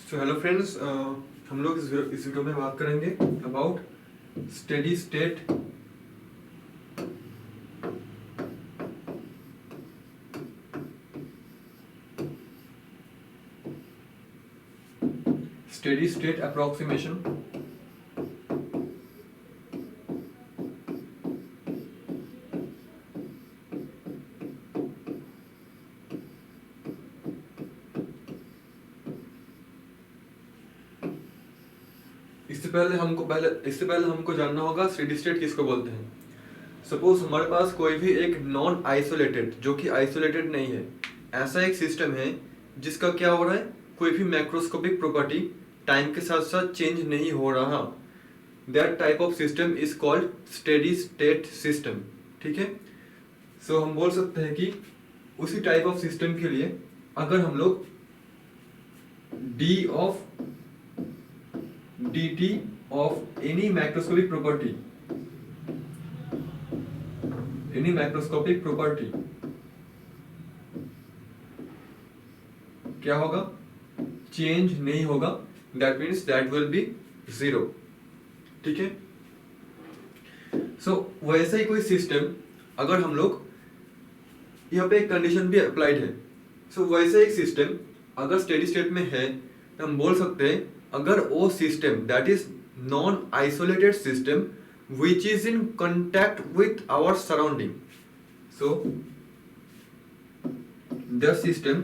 So hello friends, हम लोग इस वीडियो में बात करेंगे अबाउट स्टेडी स्टेट अप्रोक्सीमेशन। इससे पहले हमको जानना होगा स्टेडी स्टेट किसको बोलते हैं। सपोज हमारे पास कोई भी एक नॉन आइसोलेटेड, जो कि आइसोलेटेड नहीं है, ऐसा एक सिस्टम है जिसका क्या हो रहा है, कोई भी मैक्रोस्कोपिक प्रॉपर्टी टाइम के साथ साथ चेंज नहीं हो रहा। That type of system is called steady state system. ठीक है, सो हम बोल सकते हैं कि उसी टाइप ऑफ सिस्टम के लिए अगर हम लोग D of dt of any macroscopic property क्या होगा, चेंज नहीं होगा। That means that will be 0। ठीक है, सो वैसा ही कोई सिस्टम अगर हम लोग यहाँ पे एक कंडीशन भी अप्लाइड है। सो वैसे एक सिस्टम अगर स्टेडी स्टेट में है तो हम बोल सकते हैं अगर वो system that is non isolated system which is in contact with our surrounding, so the system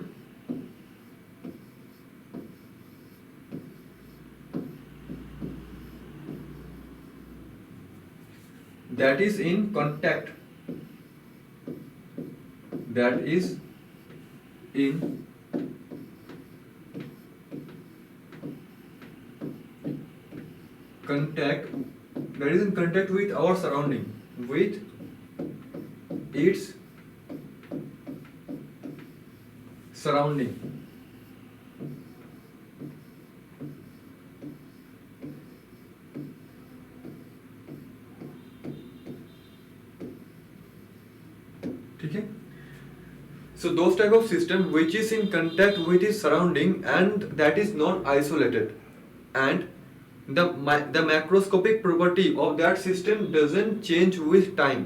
that is in contact with our surrounding, with its surrounding। ठीक है, so those type of system which is in contact with its surrounding and that is non isolated, and the macroscopic property of that system doesn't change with time,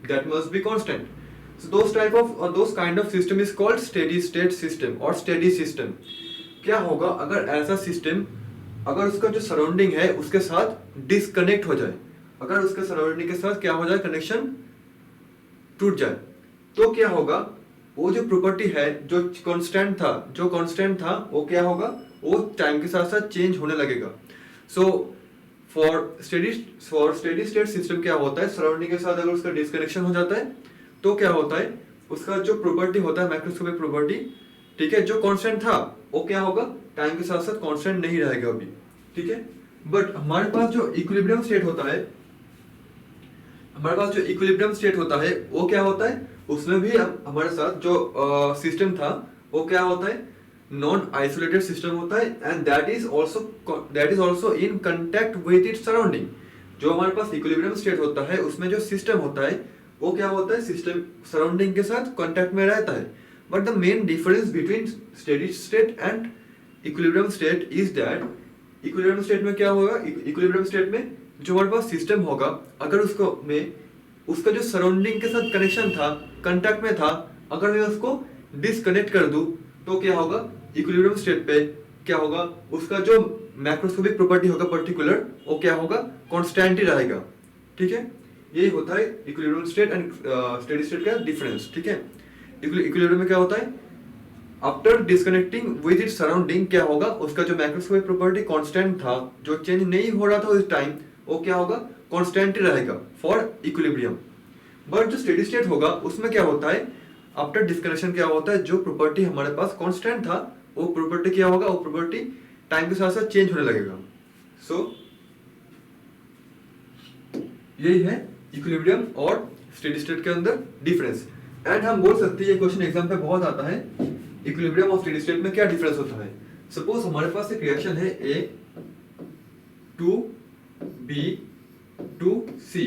that must be constant। So those kind of system is called steady state system or steady system। क्या होगा अगर ऐसा system, अगर उसका जो surrounding है उसके साथ डिस्कनेक्ट हो जाए, अगर उसके सराउंडिंग के साथ क्या हो जाए, कनेक्शन टूट जाए, तो क्या होगा, वो जो प्रॉपर्टी है जो कांस्टेंट था वो क्या होगा, वो टाइम के साथ साथ चेंज होने लगेगा। So for steady state system क्या होता है, सराउंडिंग के साथ अगर उसका डिस्कनेक्शन हो जाता है तो क्या होता है, उसका जो प्रॉपर्टी होता है मैक्रोस्कोपिक प्रॉपर्टी, ठीक है, जो कांस्टेंट था वो क्या होगा, टाइम के साथ साथ कांस्टेंट नहीं रहेगा अभी। ठीक है, बट हमारे पास जो इक्विलिब्रियम स्टेट होता है वो क्या होता है, उसमें भी हमारे साथ जो सिस्टम था वो क्या होता है, नॉन आइसोलेटेड सिस्टम होता है, and that is also in contact with its surrounding. जो हमारे पास इक्विलिब्रियम स्टेट होता है उसमें जो सिस्टम होता है वो क्या होता है, सिस्टम सराउंडिंग के साथ कांटेक्ट में रहता है। But the main difference between steady state and equilibrium state is that equilibrium state में क्या होगा, इक्विलिब्रियम स्टेट में जो हमारे पास सिस्टम होगा अगर उसका जो सराउंडिंग के साथ कनेक्शन था, कांटेक्ट में था, अगर मैं उसको डिस्कनेक्ट कर दूं तो क्या होगा, इक्विलिब्रियम स्टेट पे क्या होगा, उसका जो मैक्रोस्कोपिक प्रॉपर्टी होगा पर्टिकुलर, वो क्या होगा, कांस्टेंट ही रहेगा। ठीक है, यही होता है equilibrium state and steady state का डिफरेंस। ठीक है, इक्विलिब्रियम में क्या होता है, after disconnecting with its surrounding क्या होगा, उसका जो मैक्रोस्कोपिक प्रॉपर्टी कांस्टेंट था, जो चेंज नहीं हो रहा था उस टाइम, वो क्या होगा, कांस्टेंट ही रहेगा फॉर इक्विलिब्रियम। बट जो स्टेडी स्टेट होगा उसमें क्या होता है, आफ्टर डिस्कनेक्शन क्या होता है, जो प्रॉपर्टी हमारे पास कांस्टेंट था वो प्रॉपर्टी क्या होगा, वो प्रॉपर्टी टाइम के साथ साथ चेंज होने लगेगा। सो यही है इक्विलिब्रियम और स्टेडी स्टेट के अंदर डिफरेंस। एंड हम बोल सकते हैं, ये क्वेश्चन एग्जाम पे बहुत आता है, इक्विलिब्रियम और स्टेडी स्टेट में क्या डिफरेंस होता है। सपोज हमारे पास एक रिएक्शन है A to B to C,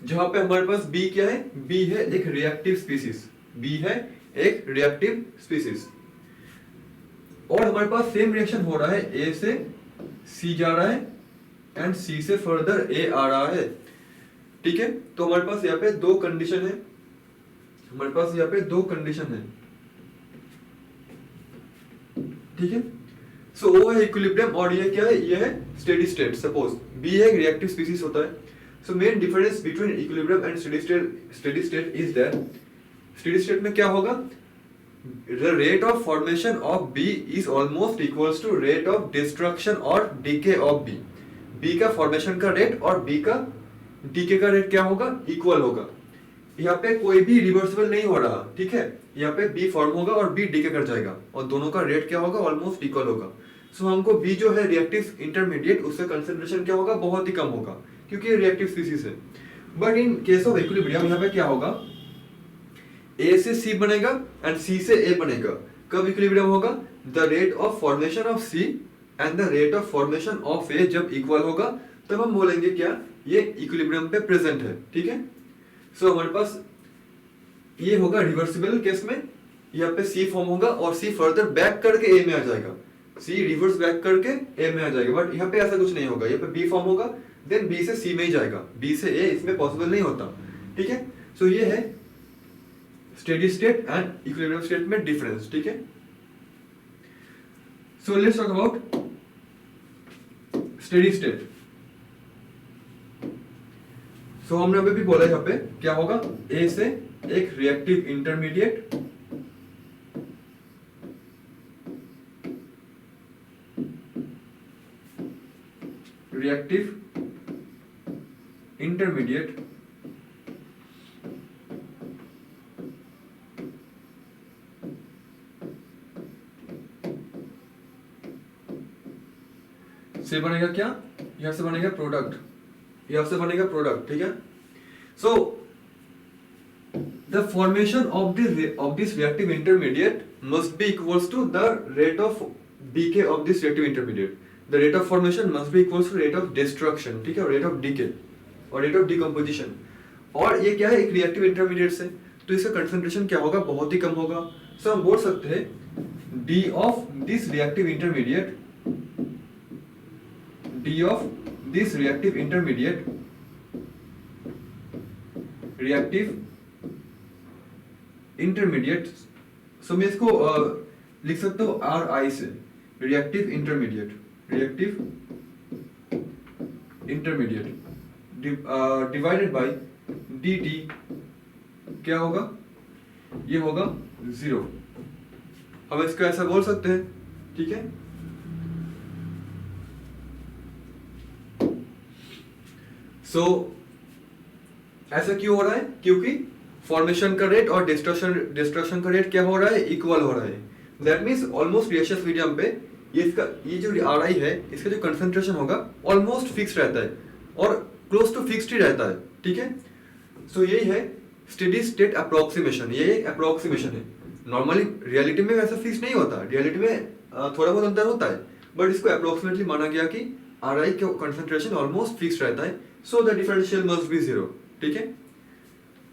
जहां पे हमारे पास B क्या है, B है एक रिएक्टिव स्पीसीज, B है एक रिएक्टिव स्पीसीज। और हमारे पास सेम रिएक्शन हो रहा है, ए से सी जा रहा है एंड सी से फर्दर ए आ रहा है, ठीक है। तो हमारे पास यहाँ पे दो कंडीशन है, हमारे पास यहाँ पे दो कंडीशन है, ठीक है। सो वो है इक्विलिब्रियम और ये क्या है, ये है स्टेडी स्टेट। सपोज बी एक रिएक्टिव स्पीसीज होता है। So main difference between equilibrium and steady state is that steady state में क्या होगा, the rate of formation of B is almost equals to rate of destruction or decay of B. B का formation का rate और B का decay का rate क्या होगा, इक्वल होगा। यहाँ पे कोई भी रिवर्सिबल नहीं हो रहा, ठीक है। यहाँ पे B फॉर्म होगा और B decay कर जाएगा और दोनों का रेट क्या होगा, ऑलमोस्ट इक्वल होगा। सो हमको B जो है रिएक्टिव इंटरमीडिएट, उसका कंसेंट्रेशन क्या होगा, बहुत ही कम होगा, क्योंकि ये रिएक्टिव स्पीसीज है। But in case of equilibrium यहाँ पे क्या होगा, A से C बनेगा एंड C से A बनेगा। कब इक्विलिब्रियम होगा, the rate of formation of C and the rate of formation of A जब इक्वल होगा तब हम बोलेंगे क्या, ये इक्विलिब्रियम पे प्रेजेंट है, ठीक है। सो हमारे पास ये होगा रिवर्सिबल केस में, यहाँ पे C फॉर्म होगा और C फर्दर बैक करके A में आ जाएगा, C रिवर्स बैक करके A में आ जाएगा। बट यहाँ पे ऐसा कुछ नहीं होगा, यहाँ पे B फॉर्म होगा देन B से C में ही जाएगा, B से A इसमें पॉसिबल नहीं होता, ठीक है। सो ये है steady state and equilibrium state में डिफरेंस, ठीक है। So let's talk about steady state. So हमने अभी भी बोला यहाँ पे क्या होगा, ए से एक रिएक्टिव इंटरमीडिएट से बनेगा क्या, यहां से बनेगा प्रोडक्ट, यहां से बनेगा प्रोडक्ट, ठीक है। So the formation of this reactive intermediate must be equals to the rate of decay of this reactive intermediate. The rate of formation must be equals to rate of destruction, ठीक है, rate of decay और rate of decomposition. और ये क्या है, एक reactive intermediate से, तो इसका कंसंट्रेशन क्या होगा, बहुत ही कम होगा। सो हम बोल सकते हैं D of this reactive intermediate, D of this reactive intermediate so मैं इसको लिख सकता हूँ RI से, reactive intermediate divided by dt क्या होगा, ये होगा 0। हम इसको ऐसा बोल सकते हैं, ठीक है। सो ऐसा क्यों हो रहा है, क्योंकि फॉर्मेशन का रेट और डिस्ट्रक्शन का रेट क्या हो रहा है, इक्वल हो रहा है। That means almost reaction medium पे ये जो RI है, इसका जो कंसंट्रेशन होगा ऑलमोस्ट फिक्स रहता है और क्लोज टू फिक्स्ड ही रहता है, ठीक है। सो यही है स्टेडी स्टेट अप्रोक्सीमेशन, ये एक अप्रोक्सीमेशन है। नॉर्मली रियलिटी में वैसा फिक्स नहीं होता, रियलिटी में थोड़ा बहुत अंतर होता है, बट इसको अप्रोक्सीमेटली माना गया कि RI का कंसंट्रेशन ऑलमोस्ट फिक्स रहता है, so the differential must be 0, ठीक है।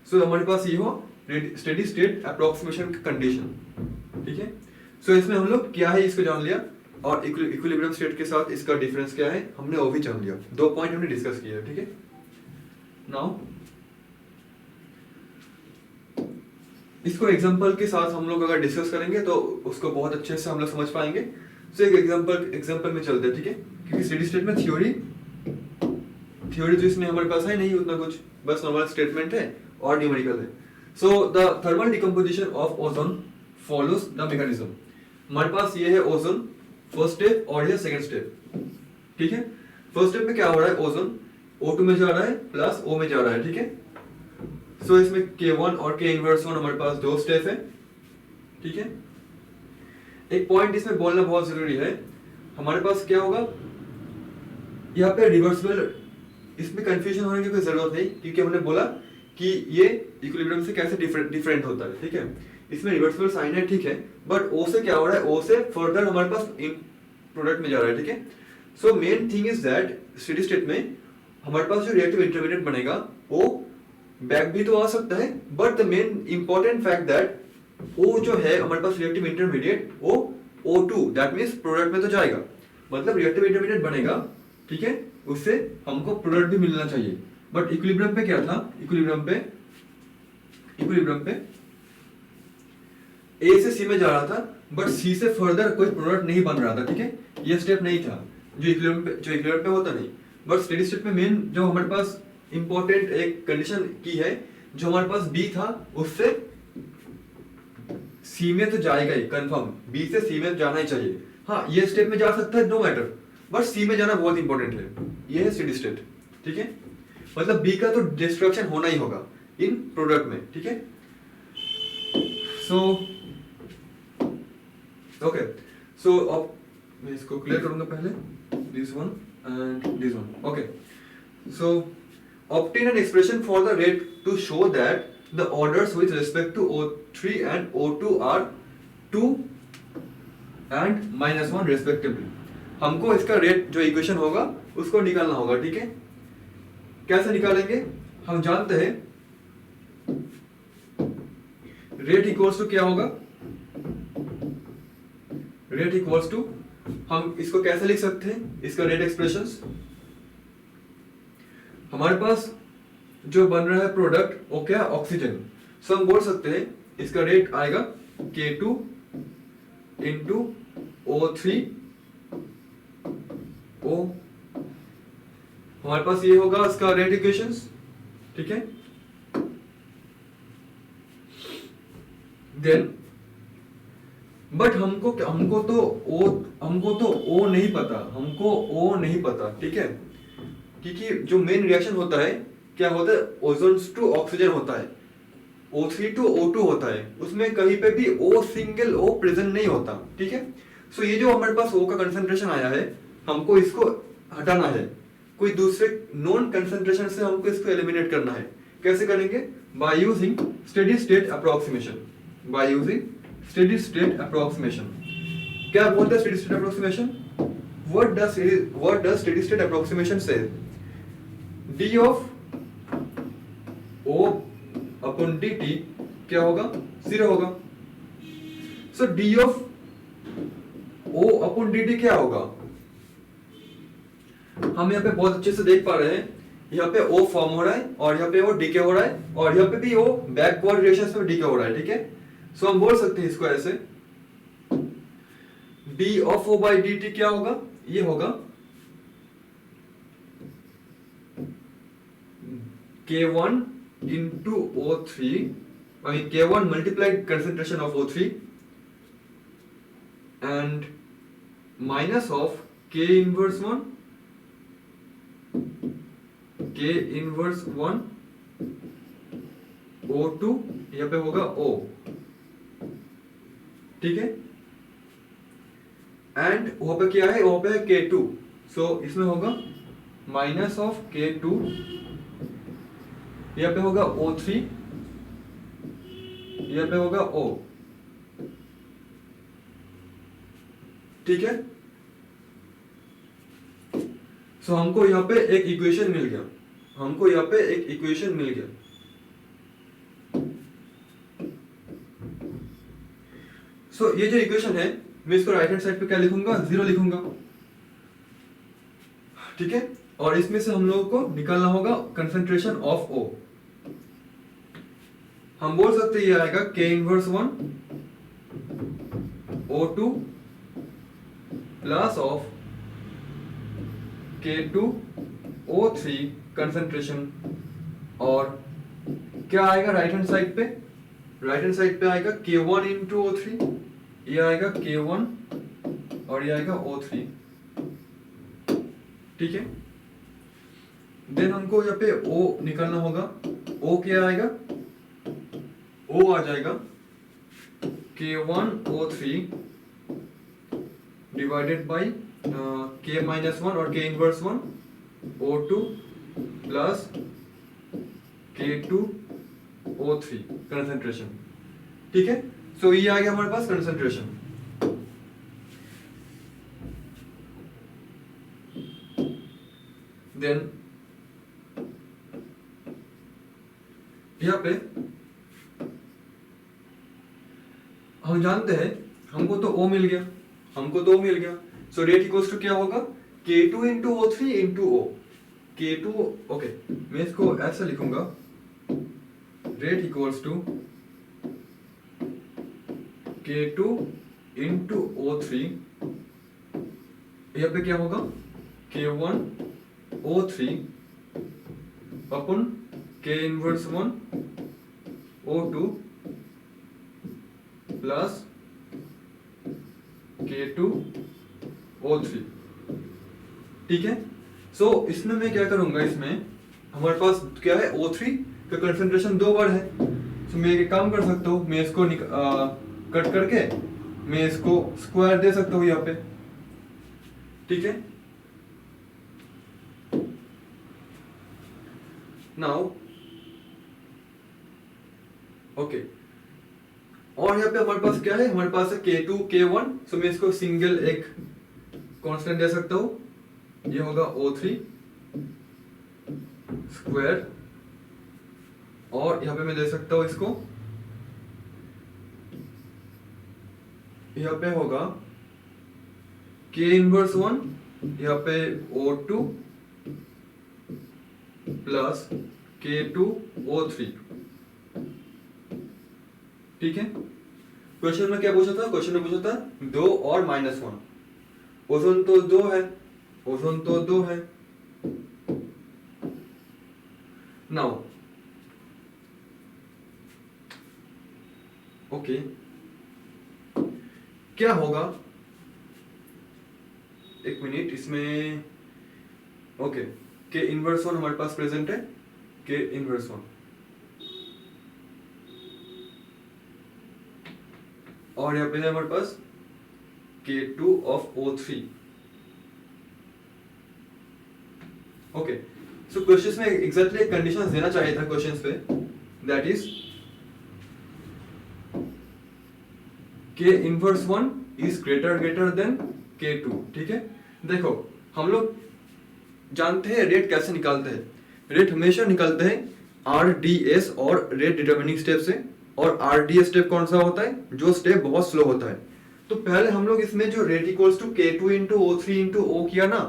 सो हमारे पास ये हो स्टेडी स्टेट अप्रोक्सीमेशन की कंडीशन, ठीक है। सो इसमें हम लोग क्या है इसको जान लिया और इक्विलिब्रियम स्टेट के साथ इसका डिफरेंस क्या है हमने वो भी जान लिया। 2 पॉइंट हमने डिस्कस किया है, ठीक है। नाउ इसको एग्जांपल के साथ हम लोग अगर डिस्कस करेंगे तो उसको बहुत अच्छे से हम लोग समझ पाएंगे। सो एक एग्जांपल में चलते हैं, ठीक है, क्योंकि स्टेडी स्टेट में थ्योरी तो इसमें हमारे पास है नहीं उतना कुछ, बस नॉर्मल स्टेटमेंट है और न्यूमेरिकल है। So the thermal decomposition of ozone follows the mechanism. हमारे पास ये है ओजोन फर्स्ट स्टेप और ये सेकंड स्टेप, ठीक है। फर्स्ट स्टेप में क्या हो रहा है, ओजोन O2 में जा रहा है प्लस O में जा रहा है, ठीक है। सो इसमें K1 और K इनवर्स 1 हमारे पास 2 स्टेप है, ठीक है। एक पॉइंट इसमें बोलना बहुत जरूरी है, हमारे पास क्या होगा यहाँ पे रिवर्सिबल, इसमें कंफ्यूजन होने की कोई जरूरत नहीं, क्योंकि हमने बोला कि ये इक्विलिब्रियम से कैसे डिफरेंट होता है, ठीक है। इसमें रिवर्सिबल साइन है, ठीक है, बट O से क्या हो रहा है, O से फर्दर हमारे पास इन प्रोडक्ट में जा रहा है, ठीक है। So main thing is that steady state में हमारे पास जो रिएक्टिव इंटरमीडिएट बनेगा वो बैक भी तो आ सकता है, but the main important fact that O जो है हमारे पास रिएक्टिव इंटरमीडिएट वो O2, दैट मीन्स प्रोडक्ट में तो जाएगा, मतलब रिएक्टिव इंटरमीडिएट बनेगा, ठीक है, उससे हमको प्रोडक्ट भी मिलना चाहिए। बट इक्विलिब्रियम पे क्या था, इक्विलिब्रियम पे ए से सी में जा रहा था, बट सी से फर्दर कोई प्रोडक्ट नहीं बन रहा था, ठीक है, ये स्टेप नहीं था जो इक्विलिब्रियम पे होता नहीं। बट स्टेडी स्टेट में मेन जो हमारे पास इंपॉर्टेंट एक कंडीशन की है, जो हमारे पास बी था उससे सी में तो जाएगा ही कंफर्म, बी से सी में जाना ही चाहिए। हाँ, ये स्टेप में जा सकता है, नो मैटर, बट सी में जाना बहुत इंपॉर्टेंट है। ये है स्टेडी स्टेट, ठीक है, मतलब बी का तो डिस्ट्रक्शन होना ही होगा इन प्रोडक्ट में, ठीक है। सो ओके, सो अब मैं इसको क्लियर करूंगा पहले, this one and this one. Okay, so obtain an expression for the rate to show that the orders with respect to O3 and O2 are 2 and -1 respectively। हमको इसका रेट जो equation होगा उसको निकालना होगा, ठीक है। कैसे निकालेंगे, हम जानते हैं रेट इक्वल्स टू क्या होगा, रेट इक्वल्स टू, हम इसको कैसे लिख सकते हैं, इसका रेट एक्सप्रेशंस, हमारे पास जो बन रहा है प्रोडक्ट वो क्या, ऑक्सीजन, सो हम बोल सकते हैं इसका रेट आएगा K2 इंटू O3 O, हमारे पास ये होगा इसका रेट इक्वेशंस, ठीक है। देन बट हमको तो O नहीं पता, ठीक है, क्योंकि जो मेन रिएक्शन होता है क्या होता है, ओजोन टू ऑक्सीजन होता है, O3 टू O2 होता है, उसमें कहीं पे भी सिंगल O प्रेजेंट नहीं होता, ठीक है। सो ये जो हमारे पास O का कंसंट्रेशन आया है, हमको इसको हटाना है, कोई दूसरे नॉन कंसंट्रेशन से हमको इसको एलिमिनेट करना है। कैसे करेंगे, bye using steady state approximation, क्या बोलते हैं steady state approximation, what does steady state approximation say, d of O upon dt क्या होगा, 0 होगा। so d of O upon dt क्या होगा, हम यहाँ पे बहुत अच्छे से देख पा रहे हैं, यहाँ पे O फॉर्म हो रहा है और यहाँ पे O डीके हो रहा है और यहाँ पे भी O बैकवर्ड रिएक्शंस में डीके हो रहा है, ठीक है। सो हम बोल सकते हैं इसको ऐसे, d of O by dt क्या होगा, ये होगा K1 into O3, I mean K1 multiplied concentration of O3 and minus of K inverse 1 O2, यहाँ पे होगा O, ठीक है, एंड वहां पे क्या है, वहां पे है K2, सो इसमें होगा माइनस ऑफ K2, यहाँ पे होगा O3, यहाँ पे होगा O, ठीक है। सो हमको यहाँ पे एक इक्वेशन मिल गया, सो ये जो इक्वेशन है मैं इसको राइट हैंड साइड पे क्या लिखूंगा, 0 लिखूंगा, ठीक है। और इसमें से हम लोगों को निकालना होगा कंसंट्रेशन ऑफ O, हम बोल सकते हैं ये आएगा K inverse 1 O2 plus of K2 O3 concentration, और क्या आएगा राइट हैंड साइड पे आएगा K1 इंटू O3, ये आएगा K1 और ये आएगा O3, ठीक है। देन हमको यहाँ पे O निकालना होगा, O क्या आएगा, O आ जाएगा K1 O3 divided by K minus 1 और K inverse 1 O2 plus K2 O3 concentration, ठीक है। सो ये आ गया हमारे पास कंसंट्रेशन। देन यहाँ पे हम जानते हैं हमको तो O मिल गया, हमको 2 मिल गया। सो रेट इक्वल्स टू क्या होगा, K2 into O3 into O। K2, okay मैं इसको ऐसा लिखूंगा, rate equals to K2 into O3, यहाँ पे क्या होगा K1 O3 अपन K inverse 1 O2 plus K2 O3, ठीक है। सो इसमें मैं क्या करूंगा, इसमें हमारे पास क्या है, O3 का कंसंट्रेशन 2 बार है। सो मैं एक काम कर सकता हूँ, मैं इसको कट करके मैं इसको स्क्वायर दे सकता हूँ यहाँ पे, ठीक है। नाउ ओके, और यहाँ पे हमारे पास क्या है, हमारे पास है K2 K1। सो मैं इसको सिंगल एक कांस्टेंट दे सकता हूँ, ये होगा O3 स्क्वायर, और यहाँ पे मैं दे सकता हूँ इसको, यहाँ पे होगा K इनवर्स 1, यहाँ पे O2 प्लस K2 O3, ठीक है। क्वेश्चन में क्या पूछा था, क्वेश्चन में पूछा था 2 और -1। ओजोन तो 2 है, ओजोन तो 2 है। नाउ ओके, क्या होगा, एक मिनट, इसमें ओके K इनवर्स 1 हमारे पास प्रेजेंट है, K इनवर्स 1, और यहाँ पे है हमारे पास K2 of O3। Okay, so questions में एग्जैक्टली एक कंडीशन देना चाहिए था क्वेश्चंस पे, that is K inverse 1 is greater than K2, ठीक है। देखो हम लोग जानते हैं रेट कैसे निकालते हैं, रेट हमेशा निकालते हैं RDS और रेट डिटरमिनिंग स्टेप से। और RDS स्टेप कौन सा होता है, जो स्टेप बहुत स्लो होता है। तो पहले हम लोग इसमें जो rate equals to K2 into O3 into O किया ना,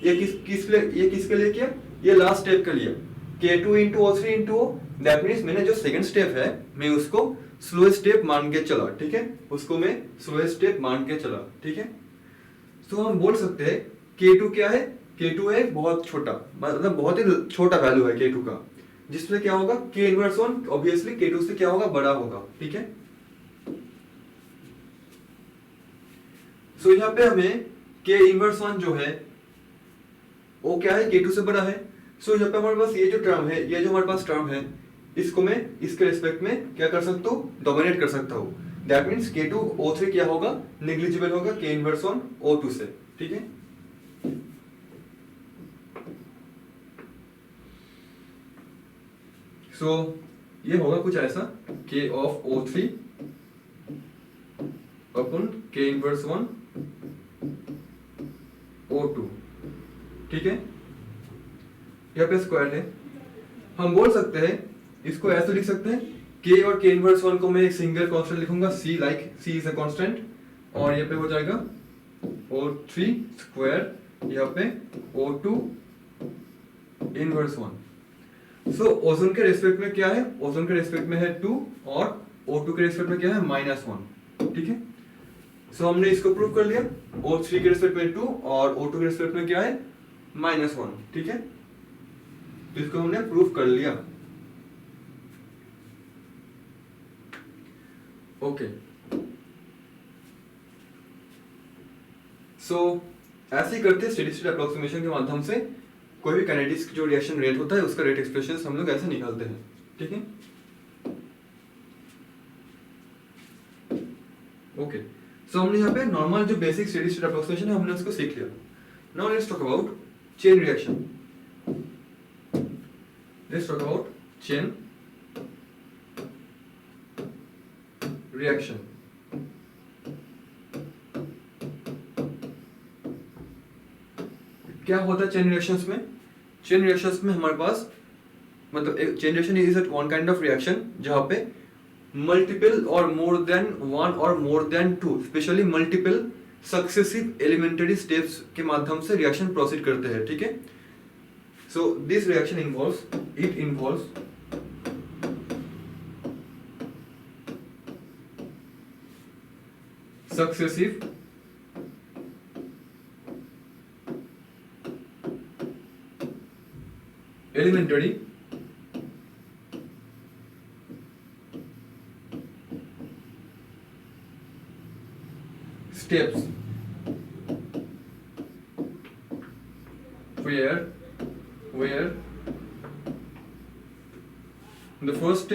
ये किसके लिए किया, ये लास्ट स्टेप के लिए, K2 into O3 into O। That means मैंने जो सेकंड स्टेप है मैं उसको स्लो स्टेप मान के चला, ठीक है, उसको मैं स्लो स्टेप मान के चला, ठीक है। तो हम बोल सकते हैं K2 क्या है, K2 है बहुत छोटा, मतलब बहुत ही छोटा वैल्यू है K2 का, जिसमें क्या होगा K इनवर्स 1 ऑब्वियसली K2 से क्या होगा, बड़ा होगा, ठीक है। सो यहाँ पे हमें K इनवर्स 1 जो है वो क्या है, K2 से बड़ा है। सो यहाँ पे हमारे पास ये जो टर्म है, ये जो हमारे पास टर्म है, इसको मैं इसके रिस्पेक्ट में क्या कर सकता हूँ, डोमिनेट कर सकता हूँ। दैट मीन्स K2 O3 क्या होगा, नेग्लिजिबल होगा K इनवर्स 1 O2 से, ठीक है। सो ये होगा कुछ ऐसा, K of O3 upon K inverse 1 O2, ठीक है। यहाँ पे स्क्वायर है, हम बोल सकते हैं इसको ऐसे लिख सकते हैं, K और K इनवर्स 1 को मैं एक सिंगल कांस्टेंट लिखूंगा, C, like C is a constant, और यहाँ पे हो जाएगा O3 स्क्वायर, यहाँ पे O2 इनवर्स 1। सो ओजोन के रेस्पेक्ट में क्या है, ओजोन के रेस्पेक्ट में है 2 और O2 के रेस्पेक्ट में क्या है, -1, ठीक है। सो हमने इसको प्रूव कर लिया, O3 के रेस्पेक्ट में 2 और O2 के रेस्पेक्ट में क्या है, -1, ठीक है। तो इसको हमने प्रूव कर लिया, ओके। सो ऐसे ही करते स्टेडी स्टेट अप्रोक्सीमेशन के माध्यम से कोई भी काइनेटिक्स जो रिएक्शन रेट होता है उसका रेट एक्सप्रेशन हम लोग ऐसे निकालते हैं, ठीक है, ओके। सो हमने यहाँ पे नॉर्मल जो बेसिक स्टेडी स्टेट अप्रोक्सीमेशन है हमने उसको सीख लिया। Now let's talk about chain reaction. Let's talk about chain reaction. क्या होता है चेन रिएक्शंस में, चेन रिएक्शंस में हमारे पास मतलब chain reaction is one kind of reaction जहां पे मल्टीपल और मोर देन वन और more than two, specially multiple successive elementary steps के माध्यम से रिएक्शन प्रोसीड करते हैं, ठीक है। So this reaction involves successive elementary steps where the first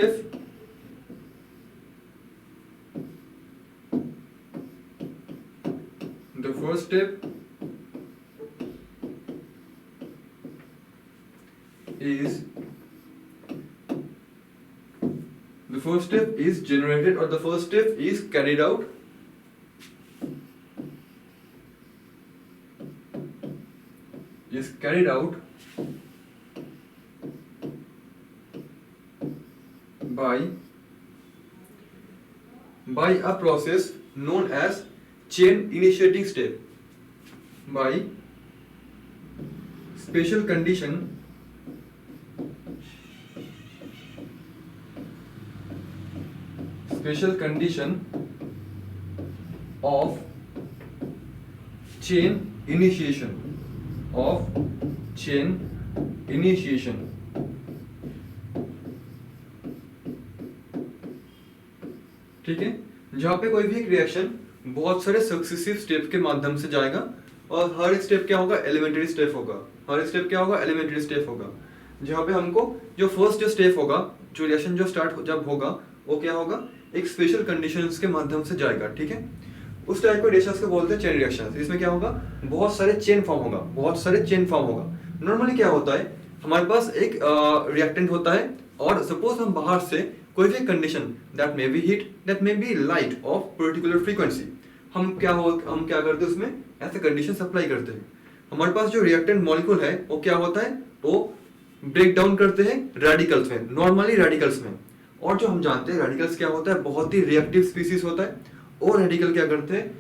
step is generated, or the first step is carried out by a process known as chain initiating step, by special condition of chain initiation ठीक है, जहां पे कोई भी एक reaction बहुत सारे successive step के माध्यम से जाएगा, और हर एक स्टेप क्या होगा, एलिमेंटरी स्टेप होगा। जहां पे हमको जो फर्स्ट जो स्टेप होगा, जो रिएक्शन जो स्टार्ट जब होगा, वो क्या होगा, एक स्पेशल कंडीशंस के माध्यम से जाएगा, ठीक है। उस टाइप को रिएक्शंस को बोलते हैं चेन रिएक्शंस। इसमें क्या होगा, बहुत सारे चेन फॉर्म होगा। नॉर्मली क्या होता है, हमारे पास एक रिएक्टेंट होता है, और सपोज हम बाहर से कोई भी condition that may be heat, that may be light of particular frequency, हम क्या करते हैं, उसमें ऐसे कंडीशन अप्लाई करते हैं। हमारे पास जो रिएक्टेंट मॉलिक्यूल है वो क्या होता है, वो ब्रेक डाउन करते हैं रेडिकल्स में, नॉर्मली रेडिकल्स में। और जो हम जानते हैं रेडिकल्स क्या होता है, बहुत ही रिएक्टिव स्पीसीज होता है। और रेडिकल क्या करते हैं,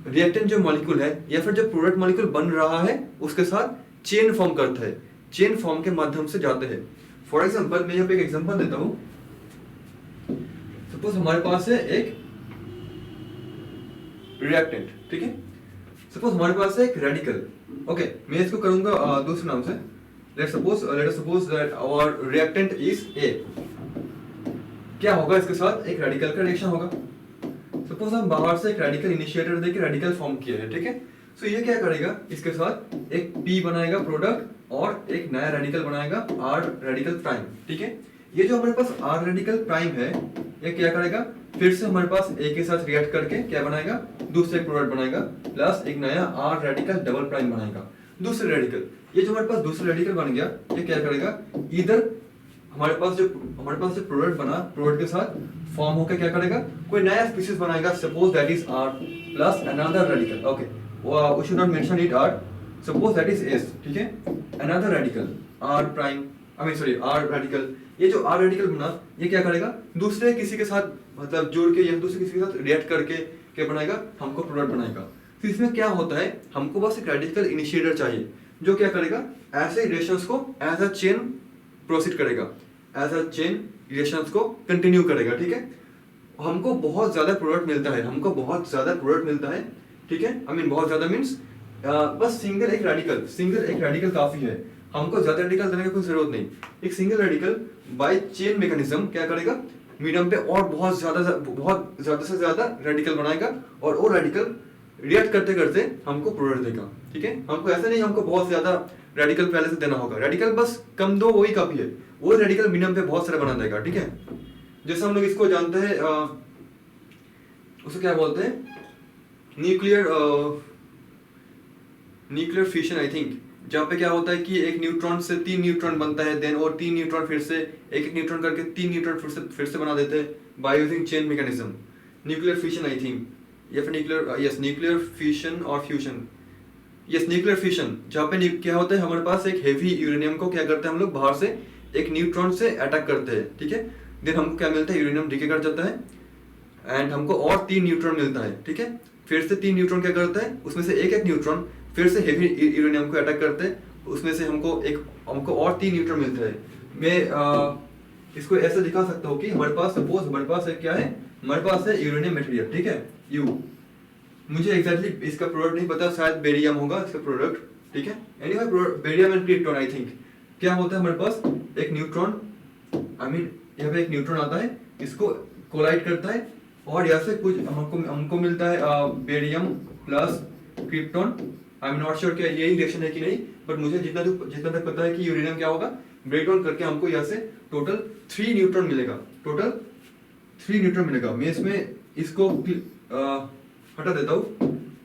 रिएक्टेंट जो मॉलिक्यूल है या फिर जो प्रोडक्ट मॉलिक्यूल बन रहा है उसके साथ चेन फॉर्म करता है, चेन फॉर्म के माध्यम से जाते हैं। फॉर एग्जाम्पल, मैं यहाँ पे एक एग्जाम्पल देता हूँ। सपोज हमारे पास है एक रिएक्टेंट, ठीक है। सपोज हमारे पास है एक रेडिकल, ओके। मैं इसको करूंगा दूसरे नाम से। Let us suppose that our reactant is A. क्या होगा, इसके साथ एक रेडिकल का रिएक्शन होगा। सपोज हम बाहर से एक रेडिकल इनिशिएटर देके रेडिकल फॉर्म किया है, ठीक है। सो ये क्या करेगा, इसके साथ एक पी बनाएगा प्रोडक्ट, और एक नया रेडिकल बनाएगा आर रेडिकल प्राइम, ठीक है। ये जो हमारे पास आर रेडिकल प्राइम है, ये क्या करेगा, फिर से हमारे पास ए के साथ रिएक्ट करके क्या बनाएगा, दूसरे प्रोडक्ट बनाएगा, प्लस एक नया आर रेडिकल डबल प्राइम बनाएगा, दूसरे रेडिकल। ये जो हमारे पास दूसरा रेडिकल बन गया, ये क्या करेगा, इधर हमारे पास जो प्रोडक्ट बना, प्रोडक्ट के साथ फॉर्म होकर क्या करेगा, कोई नया स्पीशीज बनाएगा, suppose that is R plus another radical, okay. We should not mention it R, suppose that is S, ठीक है। Another radical R prime, R radical. ये जो आर रेडिकल बना, ये क्या करेगा, दूसरे किसी के साथ मतलब जोड़ के या दूसरे किसी के साथ रिएक्ट करके क्या बनाएगा, हमको प्रोडक्ट बनाएगा। तो इसमें क्या होता है, हमको बस एक रेडिकल इनिशिएटर चाहिए जो क्या करेगा, ऐसे रिएक्शंस को एज अ चेन प्रोसीड करेगा, एज अ चेन रिएक्शंस को कंटिन्यू करेगा, ठीक है। हमको बहुत ज्यादा प्रोडक्ट मिलता है, ठीक है। बहुत ज्यादा मीन्स बस सिंगल एक रेडिकल काफी है, हमको ज्यादा रेडिकल देने की कोई जरूरत नहीं। एक single radical by chain mechanism क्या करेगा, मीडियम पे और बहुत ज्यादा से ज्यादा रेडिकल बनाएगा, और वो रेडिकल रिएक्ट करते करते हमको प्रोडक्ट देगा, ठीक है। हमको ऐसा नहीं हमको बहुत ज्यादा रेडिकल पहले से देना होगा, रेडिकल बस कम दो वही काफी है, वो रेडिकल मीडियम पे बहुत सारे बना देगा, ठीक है। जैसे हम लोग इसको जानते हैं, उसे क्या बोलते हैं, न्यूक्लियर फिशन आई थिंक, जहाँ पे क्या होता है कि एक न्यूट्रॉन से 3 न्यूट्रॉन बनता है, देन और 3 न्यूट्रॉन फिर से एक न्यूट्रॉन करके 3 न्यूट्रॉन फिर से बना देते हैं by using chain mechanism. Nuclear fission I think, या फिर न्यूक्लियर फिशन और फ्यूजन, न्यूक्लियर फिशन, जहाँ पे क्या होता है, हमारे पास एक हेवी यूरेनियम को क्या करते हैं हम लोग, बाहर से एक न्यूट्रॉन से अटैक करते हैं, ठीक है। देन हमको क्या मिलता है, यूरेनियम डीके कर जाता है, एंड हमको और 3 न्यूट्रॉन मिलता है, ठीक है। फिर से 3 न्यूट्रॉन क्या करता है, उसमें से एक न्यूट्रॉन फिर से हेवी यूरेनियम को अटैक करते हैं, उसमें से हमको और 3 न्यूट्रॉन मिलते हैं। मैं इसको ऐसे दिखा सकता हूँ कि हमारे पास सपोज हमारे पास क्या है, हमारे पास है यूरेनियम मटेरियल, ठीक है, यू। मुझे एग्जैक्टली इसका प्रोडक्ट नहीं पता, शायद बेरियम होगा इसका प्रोडक्ट, ठीक है। Anyway barium and krypton I think. क्या होता है हमारे पास एक न्यूट्रॉन, यहाँ पे एक न्यूट्रॉन आता है, इसको कोलाइड करता है और यहाँ से कुछ हमको मिलता है barium plus krypton. I am not sure क्या यही रिएक्शन है कि नहीं, बट मुझे जितना तक पता है कि यूरेनियम क्या होगा, ब्रेक डाउन करके हमको यहाँ से टोटल 3 न्यूट्रॉन मिलेगा, टोटल 3 न्यूट्रॉन मिलेगा। मैं इसमें इसको हटा देता हूँ।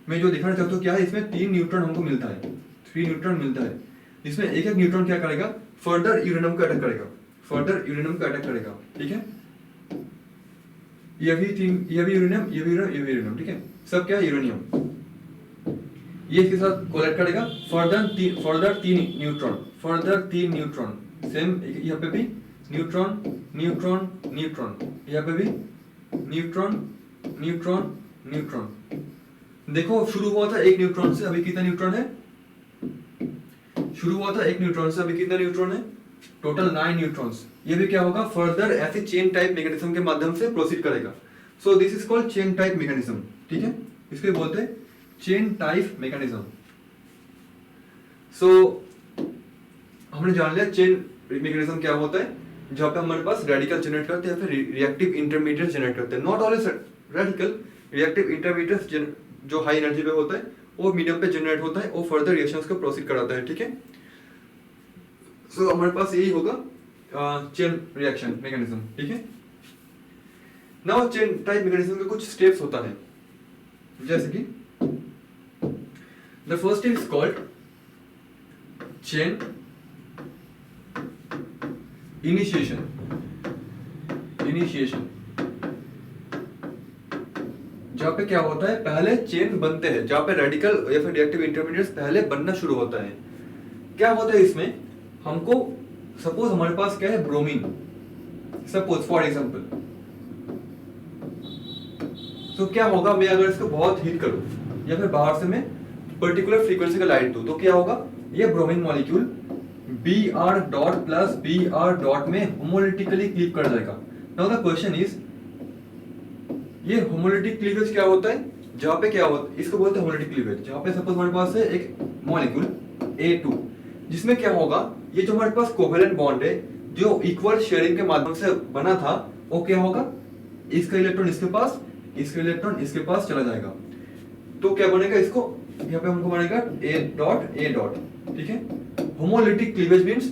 मैं जो दिखाना चाहता हूँ क्या है, इसमें 3 न्यूट्रॉन हमको मिलता है, 3 न्यूट्रॉन मिलता है। इसमें एक न्यूट्रॉन क्या करेगा, फर्दर यूरेनियम को अटैक करेगा, फर्दर यूरेनियम को अटैक करेगा, ठीक है। ये भी यूरेनियम, ये भी यूरेनियम, ठीक है, सब क्या है यूरेनियम। ये इसके साथ कोलैड करेगा, फर्दर 3 न्यूट्रॉन, सेम यहाँ पे भी न्यूट्रॉन न्यूट्रॉन न्यूट्रॉन, यहाँ पे भी न्यूट्रॉन न्यूट्रॉन न्यूट्रॉन। देखो शुरू हुआ था 1 न्यूट्रॉन से, अभी कितना न्यूट्रॉन है, शुरू हुआ था 1 न्यूट्रॉन से, अभी कितना न्यूट्रॉन है, टोटल 9 न्यूट्रॉन्स। ये भी क्या होगा, फर्दर ऐसे चेन टाइप मैकेनिज्म के माध्यम से प्रोसीड करेगा। So this is called chain type mechanism, ठीक है, इसको बोलते हैं चेन टाइप मैकेनिज्म। सो हमने जान लिया चेन मैकेनिज्म क्या होता है, जहां पे हमारे पास रेडिकल जनरेट करते हैं या फिर रिएक्टिव इंटरमीडिएट जनरेट करते हैं। Not always radical, reactive intermediate जो हाई एनर्जी पे होता है वो मीडियम पे जनरेट होता है, वो फर्दर रिएक्शंस को प्रोसीड कराता है, ठीक है। सो हमारे पास यही होगा चेन रिएक्शन मैकेनिज्म, ठीक है। नाउ चेन टाइप मैकेनिज्म के कुछ स्टेप्स होता है, जैसे कि the first step is called chain initiation. जहां पे क्या होता है, पहले चेन बनते हैं, जहां पे रेडिकल या फिर रिएक्टिव इंटरमीडिएट्स पहले बनना शुरू होता है। क्या होता है इसमें, हमको सपोज हमारे पास क्या है, ब्रोमीन, सपोज फॉर एग्जांपल। तो क्या होगा, मैं अगर इसको बहुत हीट करूं या फिर बाहर से मैं पर्टिकुलर फ्रीक्वेंसी का लाइट दूं, तो क्या होगा, ये bromine molecule Br dot plus Br dot में होमोलिटिकली क्लीव कर जाएगा। नाउ द क्वेश्चन इज, ये होमोलिटिक क्लीवेज क्या होता है, जहां पे क्या होता है, इसको बोलते हैं होमोलिटिक क्लीवेज। जहां पे सपोज हमारे पास है एक मॉलिक्यूल A2, जिसमें क्या होगा, ये जो हमारे पास कोवेलेंट बॉन्ड है जो इक्वल शेयरिंग के माध्यम से बना था, वो क्या होगा, इसका इलेक्ट्रॉन इसके पास, इसका इलेक्ट्रॉन इसके पास चला जाएगा। तो क्या बनेगा, इसको यहाँ पे हमको बनेगा A डॉट, ठीक है। होमोलिटिक क्लीवेज मींस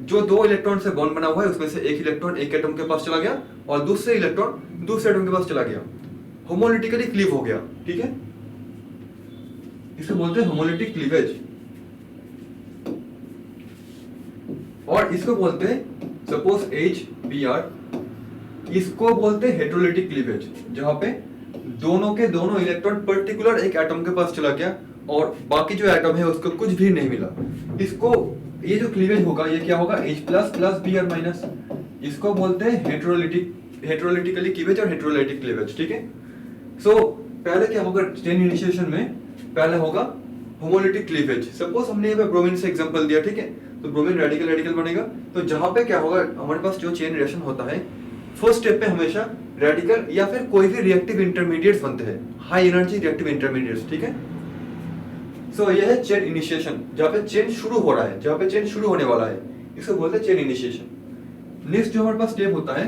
जो 2 इलेक्ट्रॉन से बॉन्ड बना हुआ है, उसमें से एक इलेक्ट्रॉन एक एटम के पास चला गया और दूसरे इलेक्ट्रॉन दूसरे एटम के पास चला गया, होमोलिटिकली क्लीव हो गया, ठीक है। इसे बोलते हैं होमोलिटिक क्लीवेज। और इसको बोलते हैं सपोज HBr, इसको बोलते हैं हेटेरोलिटिक क्लीवेज, जहां पे दोनों के दोनों इलेक्ट्रॉन पर्टिकुलर एक एटम के पास चला गया और बाकी जो एटम है उसको कुछ भी नहीं मिला। इसको, ये जो क्लीवेज होगा, ये क्या होगा, H plus plus Br minus, इसको बोलते हैं हेटेरोलिटिकली क्लीवेज और हेटेरोलाइटिक क्लीवेज, ठीक है। सो पहले क्या होगा, चेन इनिशिएशन में पहले होगा होमोलिटिक क्लीवेज। सपोज हमने यहाँ पे ब्रोमीन से एग्जांपल दिया, ठीक है, तो ब्रोमीन रेडिकल बनेगा। तो जहां पे क्या होगा, हमारे पास जो चेन रिएक्शन होता है, फर्स्ट स्टेप पे हमेशा रेडिकल या फिर कोई भी रिएक्टिव इंटरमीडिएट्स बनते हैं, हाई एनर्जी रिएक्टिव इंटरमीडिएट्स, ठीक है। सो यह है चेन इनिशिएशन, जहां पे चेन शुरू हो रहा है, जहां पे चेन शुरू होने वाला है, इसको बोलते हैं चेन इनिशिएशन। नेक्स्ट जो हमारे पास स्टेप होता है,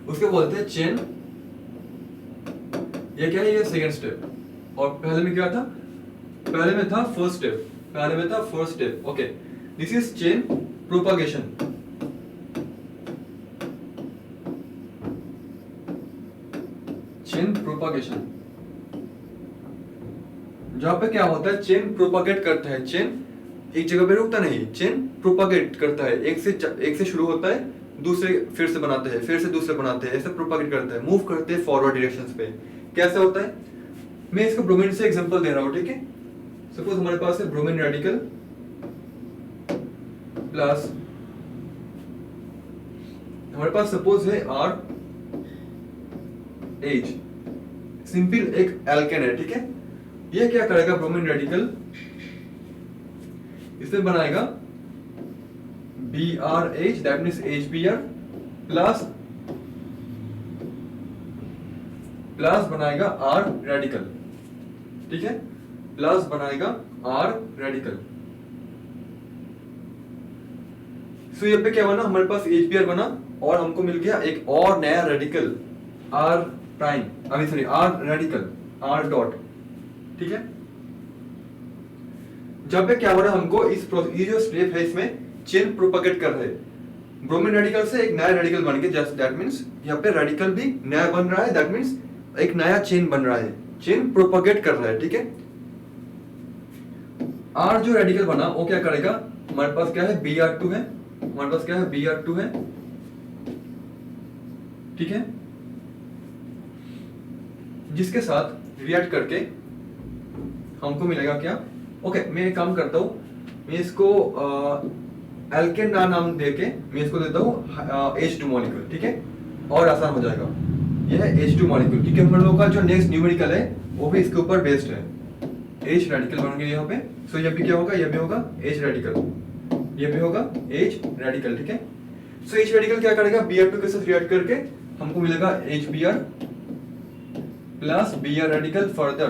उसको बोलते हैं चेन, ये क्या है, ये सेकंड स्टेप। और पहले में क्या था, पहले में था first step, okay. This is chain propagation. Chain propagation, जहां पे क्या होता है, चेन प्रोपागेट करता है, चेन एक जगह पे रुकता नहीं, चेन प्रोपागेट करता है, एक से शुरू होता है, दूसरे फिर से बनाते हैं, फिर से दूसरे बनाते हैं, ऐसे प्रोपागेट करता है, मूव करते हैं फॉरवर्ड डायरेक्शंस पे। कैसे होता है, मैं इसको ब्रोमीन से एग्जांपल दे रहा हूं, ठीक है। सपोज हमारे पास है ब्रोमीन रेडिकल प्लस, हमारे पास सपोज है R H, सिंपल एक एल्केन है, ठीक है। ये क्या करेगा ब्रोमीन रेडिकल, इसमें बनाएगा BRH, that means HBr plus बनाएगा R रेडिकल, ठीक है, प्लस बनाएगा R रेडिकल। सो यहाँ पे क्या बना, हमारे पास HBr बना और हमको मिल गया एक और नया radical R prime, sorry R radical, R dot, ठीक है। जब पे क्या हो रहा है, हमको ये जो स्टेप है इसमें चेन प्रोपगेट कर रहे हैं। ब्रोमीन रेडिकल से एक नया रेडिकल बन गया, जस्ट दैट मींस यहाँ पे रेडिकल भी नया बन रहा है, दैट मींस एक नया चेन बन रहा है, चेन प्रोपगेट कर रहा है, ठीक है। R जो रेडिकल बना वो क्या करेगा, हमारे पास क्या है Br2 है, हमारे पास क्या है Br2 है, ठीक है, जिसके साथ रिएक्ट करके हमको मिलेगा क्या, ओके मैं एक काम करता हूं, मैं इसको एल्केन नाम देके मैं इसको देता हूं H2 मॉलिक्यूल, ठीक है, और आसान हो जाएगा। यह है H2 मॉलिक्यूल, ठीक है। हम लोगों का जो नेक्स्ट न्यूमेरिकल है वो भी इसके ऊपर बेस्ड है। H रेडिकल बन गया यहाँ पे, सो ये भी क्या होगा, ये भी होगा H रेडिकल, ये भी होगा H रेडिकल, ठीक है। सो H रेडिकल क्या करेगा, Br2 के साथ रिएक्ट करके हमको मिलेगा HBr plus Br radical. Further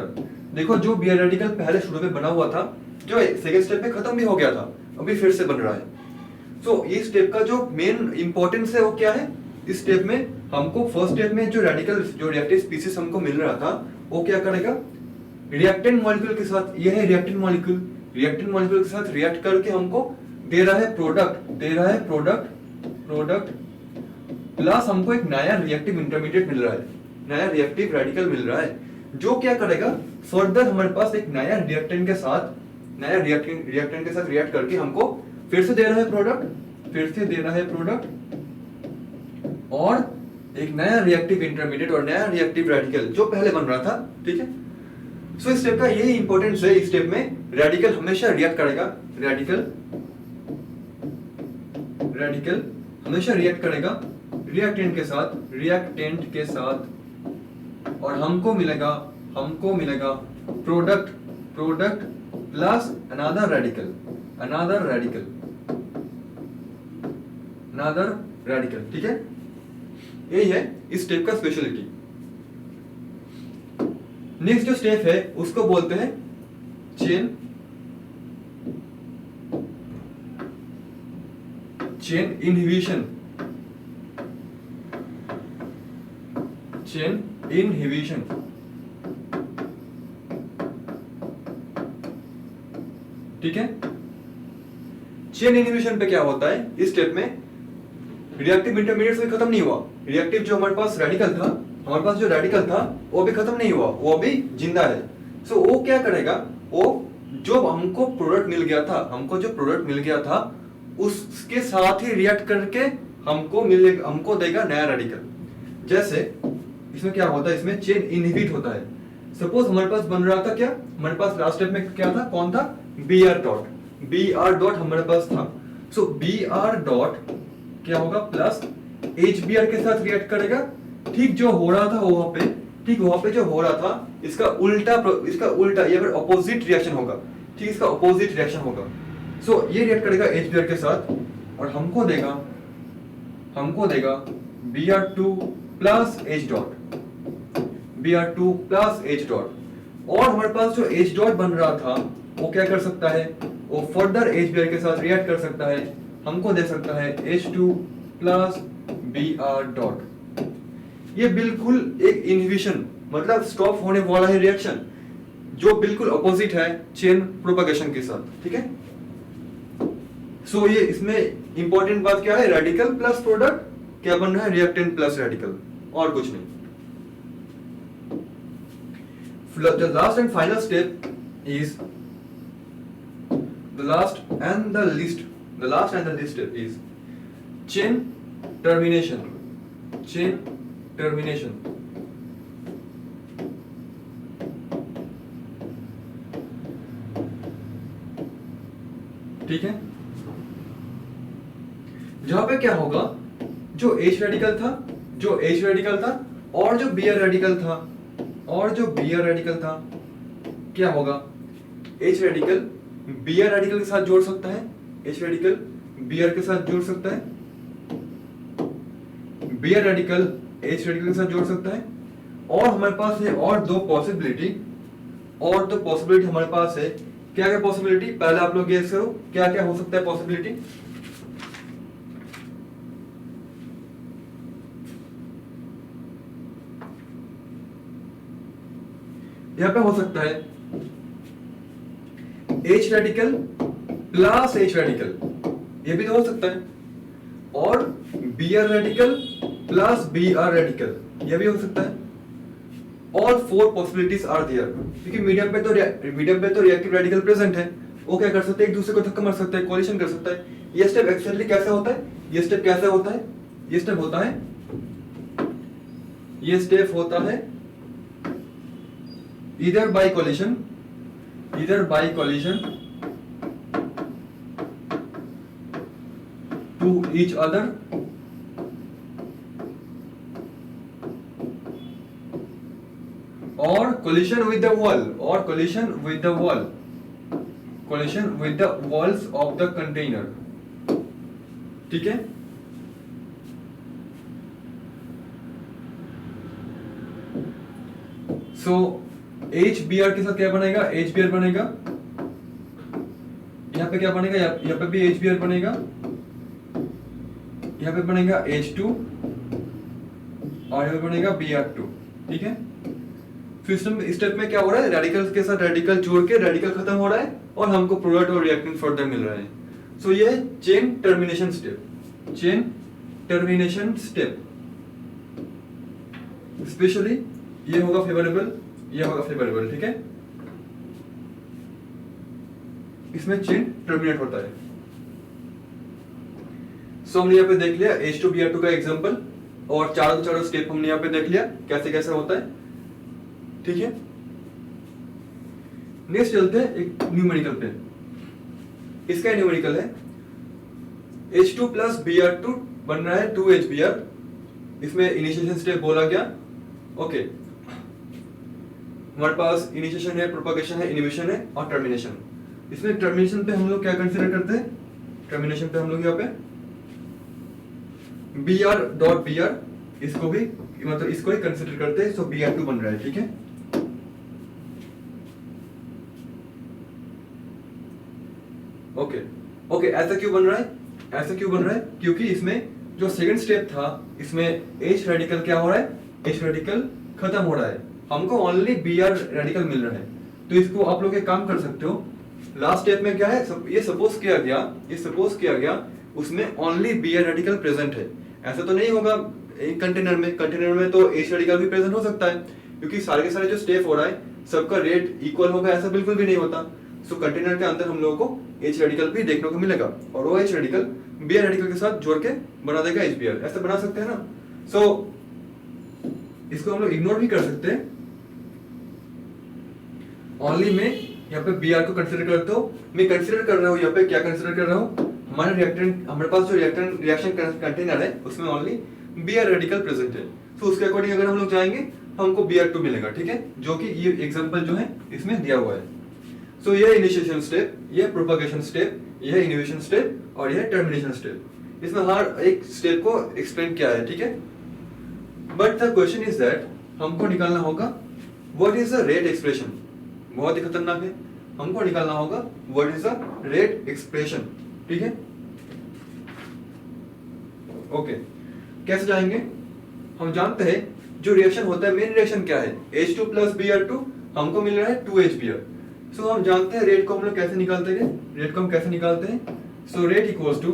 देखो जो Br रेडिकल पहले शुरू में बना हुआ था, जो सेकंड स्टेप में खत्म भी हो गया था, अभी फिर से बन रहा है। सो इस स्टेप का जो मेन इंपॉर्टेंस है वो क्या है, इस स्टेप में हमको फर्स्ट स्टेप में जो रेडिकल, जो रिएक्टिव स्पीसीज हमको मिल रहा था, वो क्या करेगा, रिएक्टेंट मॉलिक्यूल के साथ, ये है रिएक्टेंट मॉलिक्यूल, रिएक्टेंट मॉलिक्यूल के साथ रिएक्ट करके हमको दे रहा है प्रोडक्ट, दे रहा है प्रोडक्ट प्लस हमको एक नया रिएक्टिव इंटरमीडिएट मिल रहा है, नया रिएक्टिव रेडिकल मिल रहा है, जो क्या करेगा फर्दर हमारे पास एक नया रिएक्टेंट के साथ, नया रिएक्टेंट के साथ रिएक्ट करके हमको फिर से दे रहा है प्रोडक्ट, फिर से दे रहा है प्रोडक्ट और एक नया रिएक्टिव इंटरमीडिएट और नया रिएक्टिव रेडिकल जो पहले बन रहा था, ठीक है। सो इस स्टेप का यही इंपॉर्टेंस है, इस स्टेप में रेडिकल हमेशा रिएक्ट करेगा, रेडिकल हमेशा रिएक्ट करेगा रिएक्टेंट के साथ और हमको मिलेगा प्रोडक्ट प्लस अनदर रेडिकल, ठीक है। यही है इस स्टेप का स्पेशलिटी। नेक्स्ट जो स्टेप है उसको बोलते हैं चेन इनहिबिशन, ठीक है। चेन इनहिबिशन पे क्या होता है, इस स्टेप में रिएक्टिव इंटरमीडिएट से खत्म नहीं हुआ, रिएक्टिव जो हमारे पास रेडिकल था, हमारे पास जो रेडिकल था वो भी खत्म नहीं हुआ, वो भी जिंदा है। सो वो क्या करेगा, वो जो हमको प्रोडक्ट मिल गया था उसके साथ ही रिएक्ट करके हमको देगा नया रेडिकल। जैसे इसमें क्या होता है, इसमें चेन इनहिबिट होता है। सपोज हमारे पास बन रहा था क्या, हमारे पास लास्ट स्टेप में क्या था, कौन था, Br डॉट हमारे पास था। सो Br डॉट क्या होगा, प्लस HBr के साथ रिएक्ट करेगा, ठीक जो हो रहा था वहां पे जो हो रहा था इसका उल्टा या फिर ऑपोजिट रिएक्शन होगा, ठीक, इसका ऑपोजिट रिएक्शन होगा। सो ये रिएक्ट करेगा HBr के साथ और हमको देगा Br2 प्लस H डॉट, और हमारे पास जो H डॉट बन रहा था वो क्या कर सकता है, वो फर्दर HBr के साथ रिएक्ट कर सकता है, हमको दे सकता है H2 प्लस Br डॉट। ये बिल्कुल एक इनहिबिशन, मतलब स्टॉप होने वाला है रिएक्शन, जो बिल्कुल ऑपोजिट है चेन प्रोपगेशन के साथ, ठीक है। सो ये इसमें इंपॉर्टेंट बात क्या है, रेडिकल प्लस प्रोडक्ट क्या बन रहा है, रिएक्टेंट प्लस रेडिकल, और कुछ नहीं। The last and final step is the last and the least step is chain termination, ठीक है। जहां पे क्या होगा, जो H रेडिकल था और जो Br रेडिकल था, क्या होगा, H रेडिकल Br रेडिकल के साथ जोड़ सकता है, H रेडिकल Br के साथ जोड़ सकता है, Br रेडिकल H रेडिकल के साथ जोड़ सकता है। और हमारे पास है और दो पॉसिबिलिटी हमारे पास है। क्या क्या पॉसिबिलिटी, पहले आप लोग गेस करो क्या क्या हो सकता है पॉसिबिलिटी। यहां पे हो सकता है H radical plus H radical, ये भी तो हो सकता है, और Br radical plus Br radical, ये भी हो सकता है। All four possibilities are there, क्योंकि मीडियम पे तो रिएक्टिव रेडिकल प्रेजेंट है, वो क्या कर सकते हैं, एक दूसरे को धक्का मार सकते हैं, कोलिशन कर सकता है। ये स्टेप एक्चुअली कैसे होता है, ये स्टेप होता है either by collision to each other or collision with the walls of the container, ठीक है। सो HBr के साथ क्या बनेगा, HBr बनेगा, यहाँ पे क्या बनेगा, यहाँ पे भी HBr बनेगा, यहाँ पे बनेगा H2 और यहाँ पे बनेगा Br2, ठीक है। सिस्टम स्टेप में क्या हो रहा है, रेडिकल के साथ रेडिकल जोड़ के रेडिकल खत्म हो रहा है और हमको प्रोडक्ट और रिएक्टेंट फर्दर मिल रहा है। सो ये चेन टर्मिनेशन स्टेप, स्पेशली ये होगा फेवरेबल, ठीक है। इसमें चेन टर्मिनेट होता है। सो हमने यहाँ पे देख लिया H2Br2 का एग्जांपल, और चारों स्टेप हमने यहाँ पे देख लिया कैसे कैसे होता है, ठीक है। नेक्स्ट चलते हैं एक न्यूमेरिकल पे। इसका न्यूमेरिकल है H2 प्लस Br2 बन रहा है 2HBr, इसमें इनिशिएशन स्टेप बोला गया, ओके। हमारे पास इनिशिएशन है, प्रोपगेशन है, इनिबिशन है और टर्मिनेशन। इसमें टर्मिनेशन पे हम लोग क्या कंसीडर करते हैं, टर्मिनेशन पे हम लोग यहाँ पे Br.Br इसको भी मतलब इसको ही कंसीडर करते हैं, सो Br2 बन रहा है, ठीक है। ओके, ऐसा क्यों बन रहा है, क्योंकि इसमें जो सेकंड स्टेप था, इसमें H रेडिकल क्या हो रहा है, H रेडिकल खत्म हो रहा है, हमको ओनली Br रेडिकल मिल रहा है। तो इसको आप लोग एक काम कर सकते हो, लास्ट स्टेप में क्या है, ये सपोज किया गया उसमें ओनली Br रेडिकल प्रेजेंट है। ऐसा तो नहीं होगा कंटेनर में तो H रेडिकल भी प्रेजेंट हो सकता है, क्योंकि सारे के सारे जो स्टेप हो रहा है सबका रेट इक्वल होगा, ऐसा बिल्कुल भी नहीं होता। सो कंटेनर के अंदर हम लोगों को H रेडिकल भी देखने को मिलेगा, और वो H रेडिकल Br रेडिकल के साथ जोड़ के बना देगा HBr, ऐसा बना सकते हैं ना। सो इसको हम लोग इग्नोर भी कर सकते हैं, ओनली मैं यहाँ पे Br को कंसीडर करता हूँ। मैं कंसीडर कर रहा हूँ यहाँ पे, क्या कंसीडर कर रहा हूँ, हमारे पास जो रिएक्शन कंटेनर है उसमें ओनली Br रेडिकल प्रेजेंट है। तो उसके अकॉर्डिंग अगर हम लोग जाएंगे हमको Br2 मिलेगा, ठीक है, जो कि ये एग्जांपल जो है इसमें दिया हुआ है। सो ये इनिशिएशन स्टेप, ये प्रोपगेशन स्टेप, यह इनिबिशन स्टेप और यह टर्मिनेशन स्टेप। इसमें हर एक स्टेप को एक्सप्लेन किया है, ठीक है। But the question is that हमको निकालना होगा what is the rate expression, बहुत ही खतरनाक है, हमको निकालना होगा what is the rate expression, ठीक है। ओके, कैसे जाएंगे, हम जानते हैं जो रिएक्शन होता है, मेन रिएक्शन क्या है, H2 प्लस Br2, हमको मिल रहा है 2HBr। सो हम जानते हैं रेट को हम लोग कैसे निकालते हैं, सो रेट इक्वल्स टू,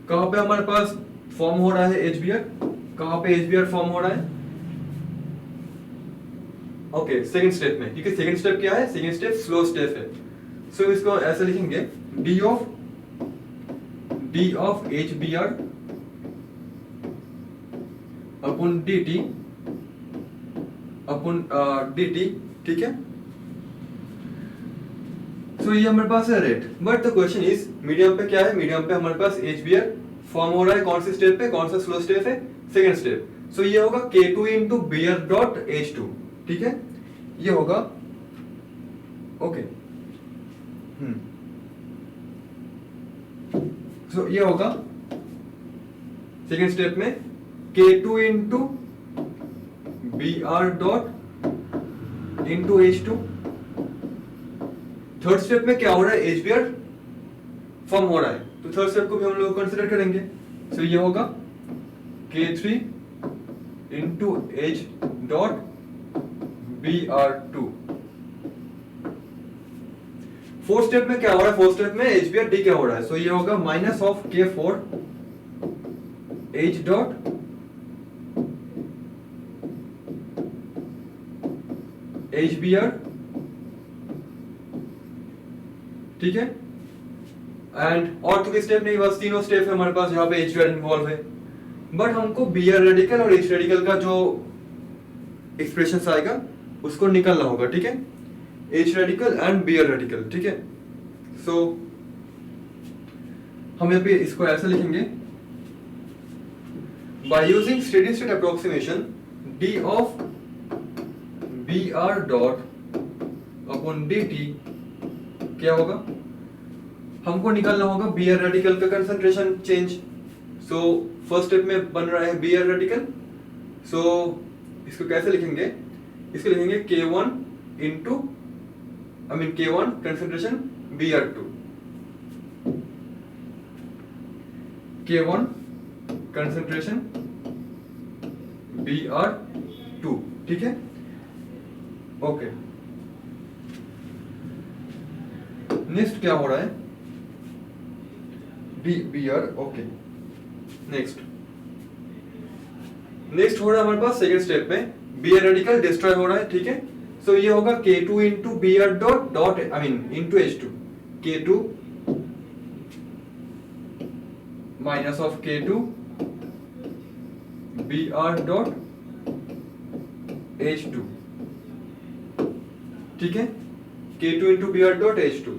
कहां पे हमारे पास फॉर्म हो रहा है HBr, कहां पे HBr फॉर्म हो रहा है, ओके सेकंड स्टेप में, क्योंकि सेकंड स्टेप क्या है, सेकंड स्टेप स्लो स्टेप है। सो इसको ऐसे लिखेंगे D of HBr upon dt, ठीक है। सो ये हमारे पास है rate, but the question is medium पे क्या है, मीडियम पे हमारे पास HBr फॉर्म हो रहा है, कौन से स्टेप पे, कौन सा स्लो स्टेप है, सेकेंड स्टेप, सो ये होगा K2 into Br dot H2, ठीक है, ये होगा ओके, सो ये होगा सेकेंड स्टेप में K2 into Br dot into H2। Third step में क्या हो रहा है, HBr फॉर्म हो रहा है, तो थर्ड स्टेप को भी हम लोग कंसिडर करेंगे। सो ये होगा K3 into H dot Br2। Fourth step में क्या हो रहा है, फोर्थ स्टेप में HBr डी क्या हो रहा है, सो ये होगा minus of K4 H dot HBr, ठीक है, एंड और कोई स्टेप नहीं, बस तीनों स्टेप है हमारे पास जहां पे HBr इन्वॉल्व है, बट हमको Br रेडिकल और H रेडिकल का जो एक्सप्रेशन आएगा उसको निकालना होगा, ठीक है, H radical and Br radical, ठीक है। सो हम यहाँ पे इसको ऐसे लिखेंगे, bye using steady state approximation d of Br dot upon dt क्या होगा, हमको निकालना होगा Br रेडिकल का concentration change. So first step में बन रहा है Br रेडिकल, सो इसको कैसे लिखेंगे, इसको लिखेंगे K1 into K1 concentration Br2, K1 concentration Br2, ठीक है, ओके। नेक्स्ट क्या हो रहा है, Br, ओके। नेक्स्ट हो रहा है हमारे पास सेकेंड स्टेप में Br रेडिकल डिस्ट्रॉय हो रहा है, ठीक है, सो ये होगा K2 into Br dot into H2, K2 minus of K2 Br dot H2, ठीक है, K2 into Br dot H2।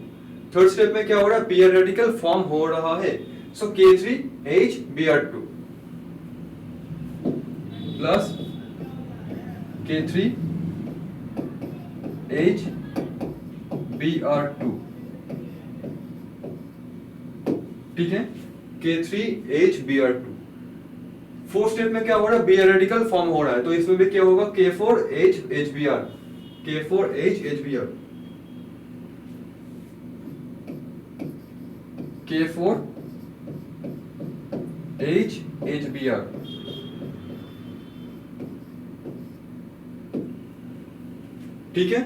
Third step में क्या हो रहा है, Br रेडिकल फॉर्म हो रहा है, सो K3 H Br2 plus K3 H Br2, ठीक है, K3 H Br2। Fourth step में क्या हो रहा है, Br रेडिकल फॉर्म हो रहा है, तो इसमें भी क्या होगा, K4 H HBr, K4 H HBr, K4 H HBr, ठीक है।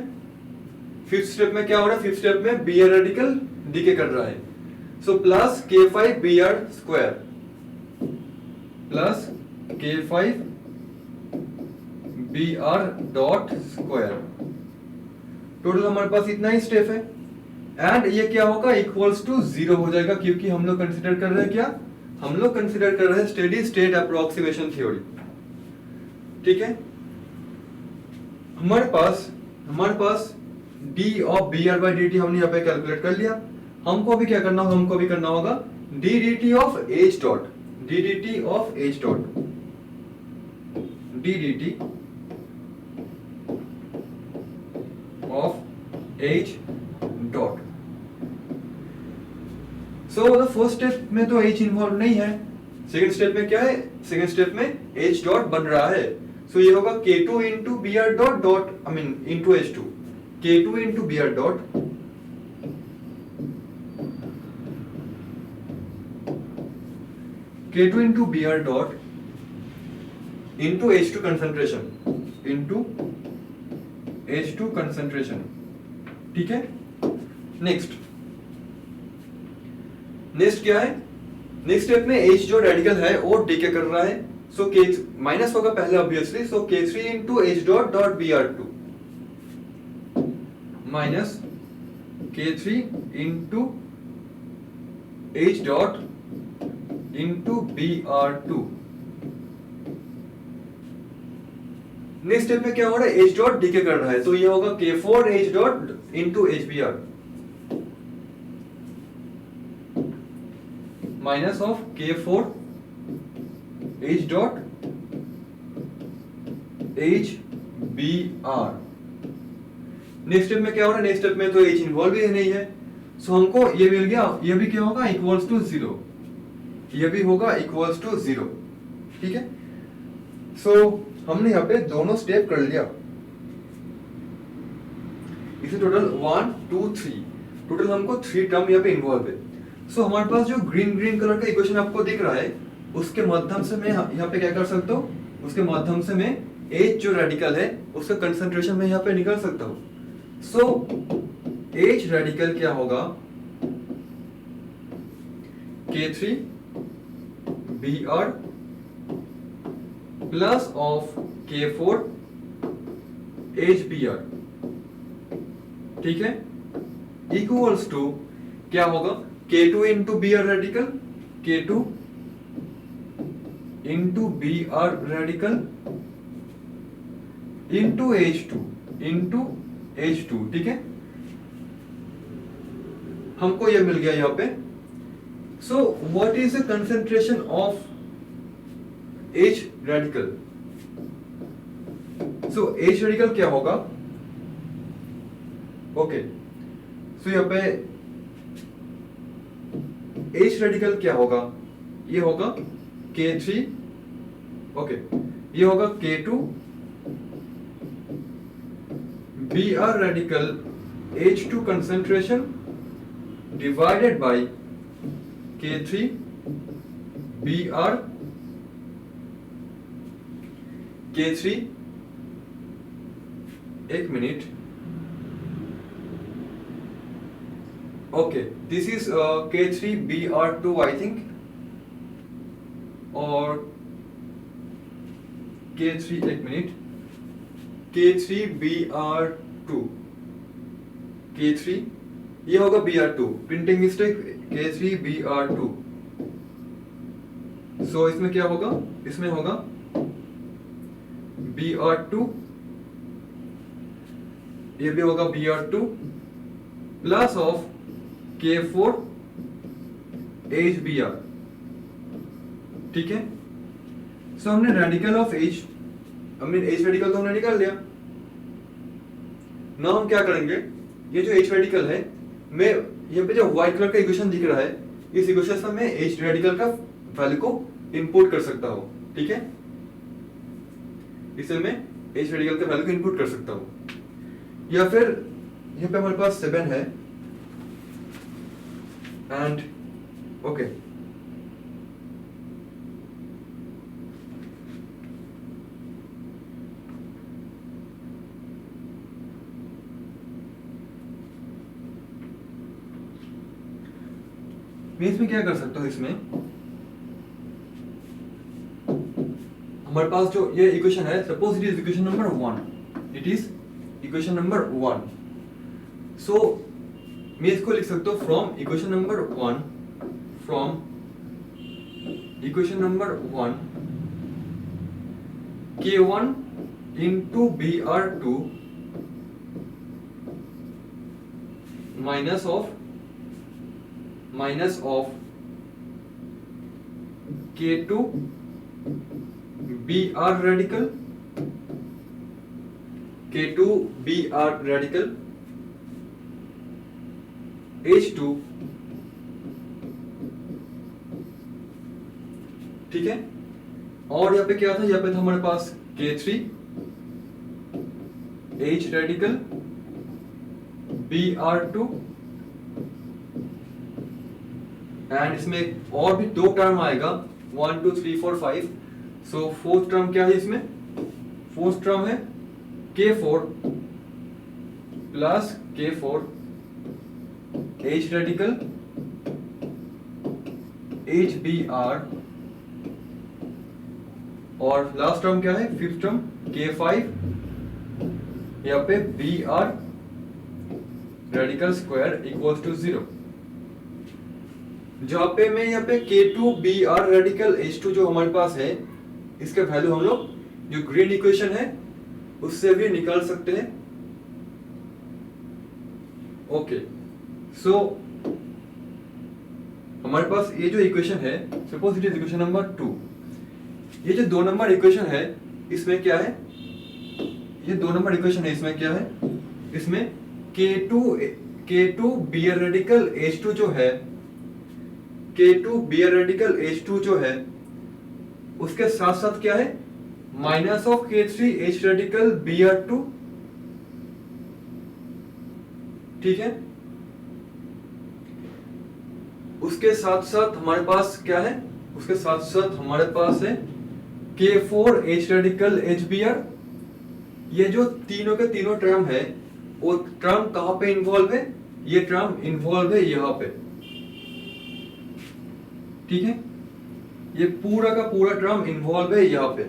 फिफ्थ स्टेप में क्या हो रहा है, फिफ्थ स्टेप में Br रेडिकल डीके कर रहा है, so plus K5 Br square plus K5 Br dot square, total हमारे पास इतना ही स्टेप है, एंड ये क्या होगा, इक्वल्स टू 0 हो जाएगा, क्योंकि हम लोग कंसिडर कर रहे हैं क्या, हम लोग कंसिडर कर रहे हैं स्टेडी स्टेट अप्रोक्सीमेशन थ्योरी, ठीक है। हमारे पास d of Br by dt हमने यहाँ पे कैलकुलेट कर लिया, हमको अभी क्या करना होगा, हमको अभी करना होगा d dt of H dot, d dt of H dot, d dt of H dot. So first step में तो H इन्वॉल्व नहीं है, सेकेंड स्टेप में क्या है, सेकेंड स्टेप में H डॉट बन रहा है, सो ये होगा K2 into Br dot into H2, K2 into Br dot K2 into Br dot into H2 concentration into H2 concentration, ठीक है। नेक्स्ट क्या है, नेक्स्ट स्टेप में H जो रेडिकल है वो डीके कर रहा है, सो K माइनस होगा पहले ऑब्वियसली, सो K3 into H dot dot Br2 minus K3 into H dot into Br2। Next step में क्या हो रहा है, H डॉट डीके कर रहा है, तो ये होगा K4 H dot into HBr minus of K4 H dot HBr। Next step में क्या हो रहा है, नेक्स्ट स्टेप में तो H इन्वॉल्व ही नहीं है, सो हमको ये मिल गया, ये भी क्या होगा, इक्वल्स टू 0, ये भी होगा इक्वल्स टू 0। ठीक है, सो हमने यहाँ पे दोनों स्टेप कर लिया। इसे टोटल 1 2 3, टोटल हमको 3 टर्म यहाँ पे इन्वॉल्व है। सो हमारे पास जो ग्रीन ग्रीन कलर का इक्वेशन आपको दिख रहा है, उसके माध्यम से मैं यहाँ पे क्या कर सकता हूँ, उसके माध्यम से मैं H जो रेडिकल है उसका कंसंट्रेशन में यहाँ पे निकाल सकता हूँ। सो H रेडिकल क्या होगा, K3Br प्लस ऑफ K4HBr। ठीक है, इक्वल्स टू क्या होगा, K2 into Br radical, K2 into Br radical into H2। ठीक है, हमको ये मिल गया यहाँ पे। So what is the concentration of H radical? So H radical क्या होगा, ओके, सो यहाँ पे H रेडिकल क्या होगा, ये होगा K3, ओके, ये होगा K2 Br radical H2 concentration divided by K3 Br K3, एक minute, okay, this is K3Br2 I think, और K3, एक मिनट, K3Br2, K3, ये होगा Br2, प्रिंटिंग मिस्टेक, K3Br2। सो इसमें क्या होगा, इसमें होगा Br2, ये भी होगा Br2 प्लस ऑफ K4HBr। ठीक है, सो हमने radical of H, H radical तो हमने निकाल लिया। नाउ हम क्या करेंगे, ये जो H रेडिकल है, मैं यहाँ पे जो व्हाइट कलर का इक्वेशन दिख रहा है, इस इक्वेशन से मैं H रेडिकल का वैल्यू को इनपुट कर सकता हूँ। ठीक है, इसे मैं H रेडिकल का वैल्यू को इनपुट कर सकता हूँ, या फिर यहाँ पे हमारे पास 7 है एंड ओके, मैं इसमें क्या कर सकता हूँ, इसमें हमारे पास जो ये इक्वेशन है, suppose it is equation number 1, it is equation number 1। सो मैं इसको लिख सकता हूँ from equation number 1, from equation number 1 K1 into Br2 minus of K2 Br radical, K2 Br radical H2। ठीक है, और यहाँ पे क्या था, यहाँ पे था हमारे पास K3 H radical Br2, and इसमें और भी 2 टर्म आएगा, 1 2 3 4 5। सो फोर्थ टर्म क्या है, इसमें फोर्थ टर्म है K4 plus K4 H radical HBr, और लास्ट टर्म क्या है, फिफ्थ टर्म K5, यहाँ पे Br radical square equals to 0, जहां पे मैं यहाँ पे K2 Br रेडिकल H2 जो हमारे पास है, इसका वैल्यू हम लोग जो ग्रीन इक्वेशन है उससे भी निकाल सकते हैं। ओके, सो हमारे पास ये जो इक्वेशन है, suppose it is equation number 2, ये जो 2 नंबर इक्वेशन है, इसमें क्या है, ये 2 नंबर इक्वेशन है, इसमें क्या है, इसमें K2 Br रेडिकल H2 जो है, K2 Br रेडिकल H2 जो है उसके साथ साथ क्या है, minus of K3 H radical Br2, ठीक है। उसके साथ साथ हमारे पास क्या है, उसके साथ साथ हमारे पास है K4 H रेडिकल HBr। ये जो तीनों के तीनों टर्म है, वो टर्म कहां पे इन्वॉल्व है, ये टर्म इन्वॉल्व है यहां पे, ठीक है। ये पूरा का पूरा टर्म इन्वॉल्व है यहां पे।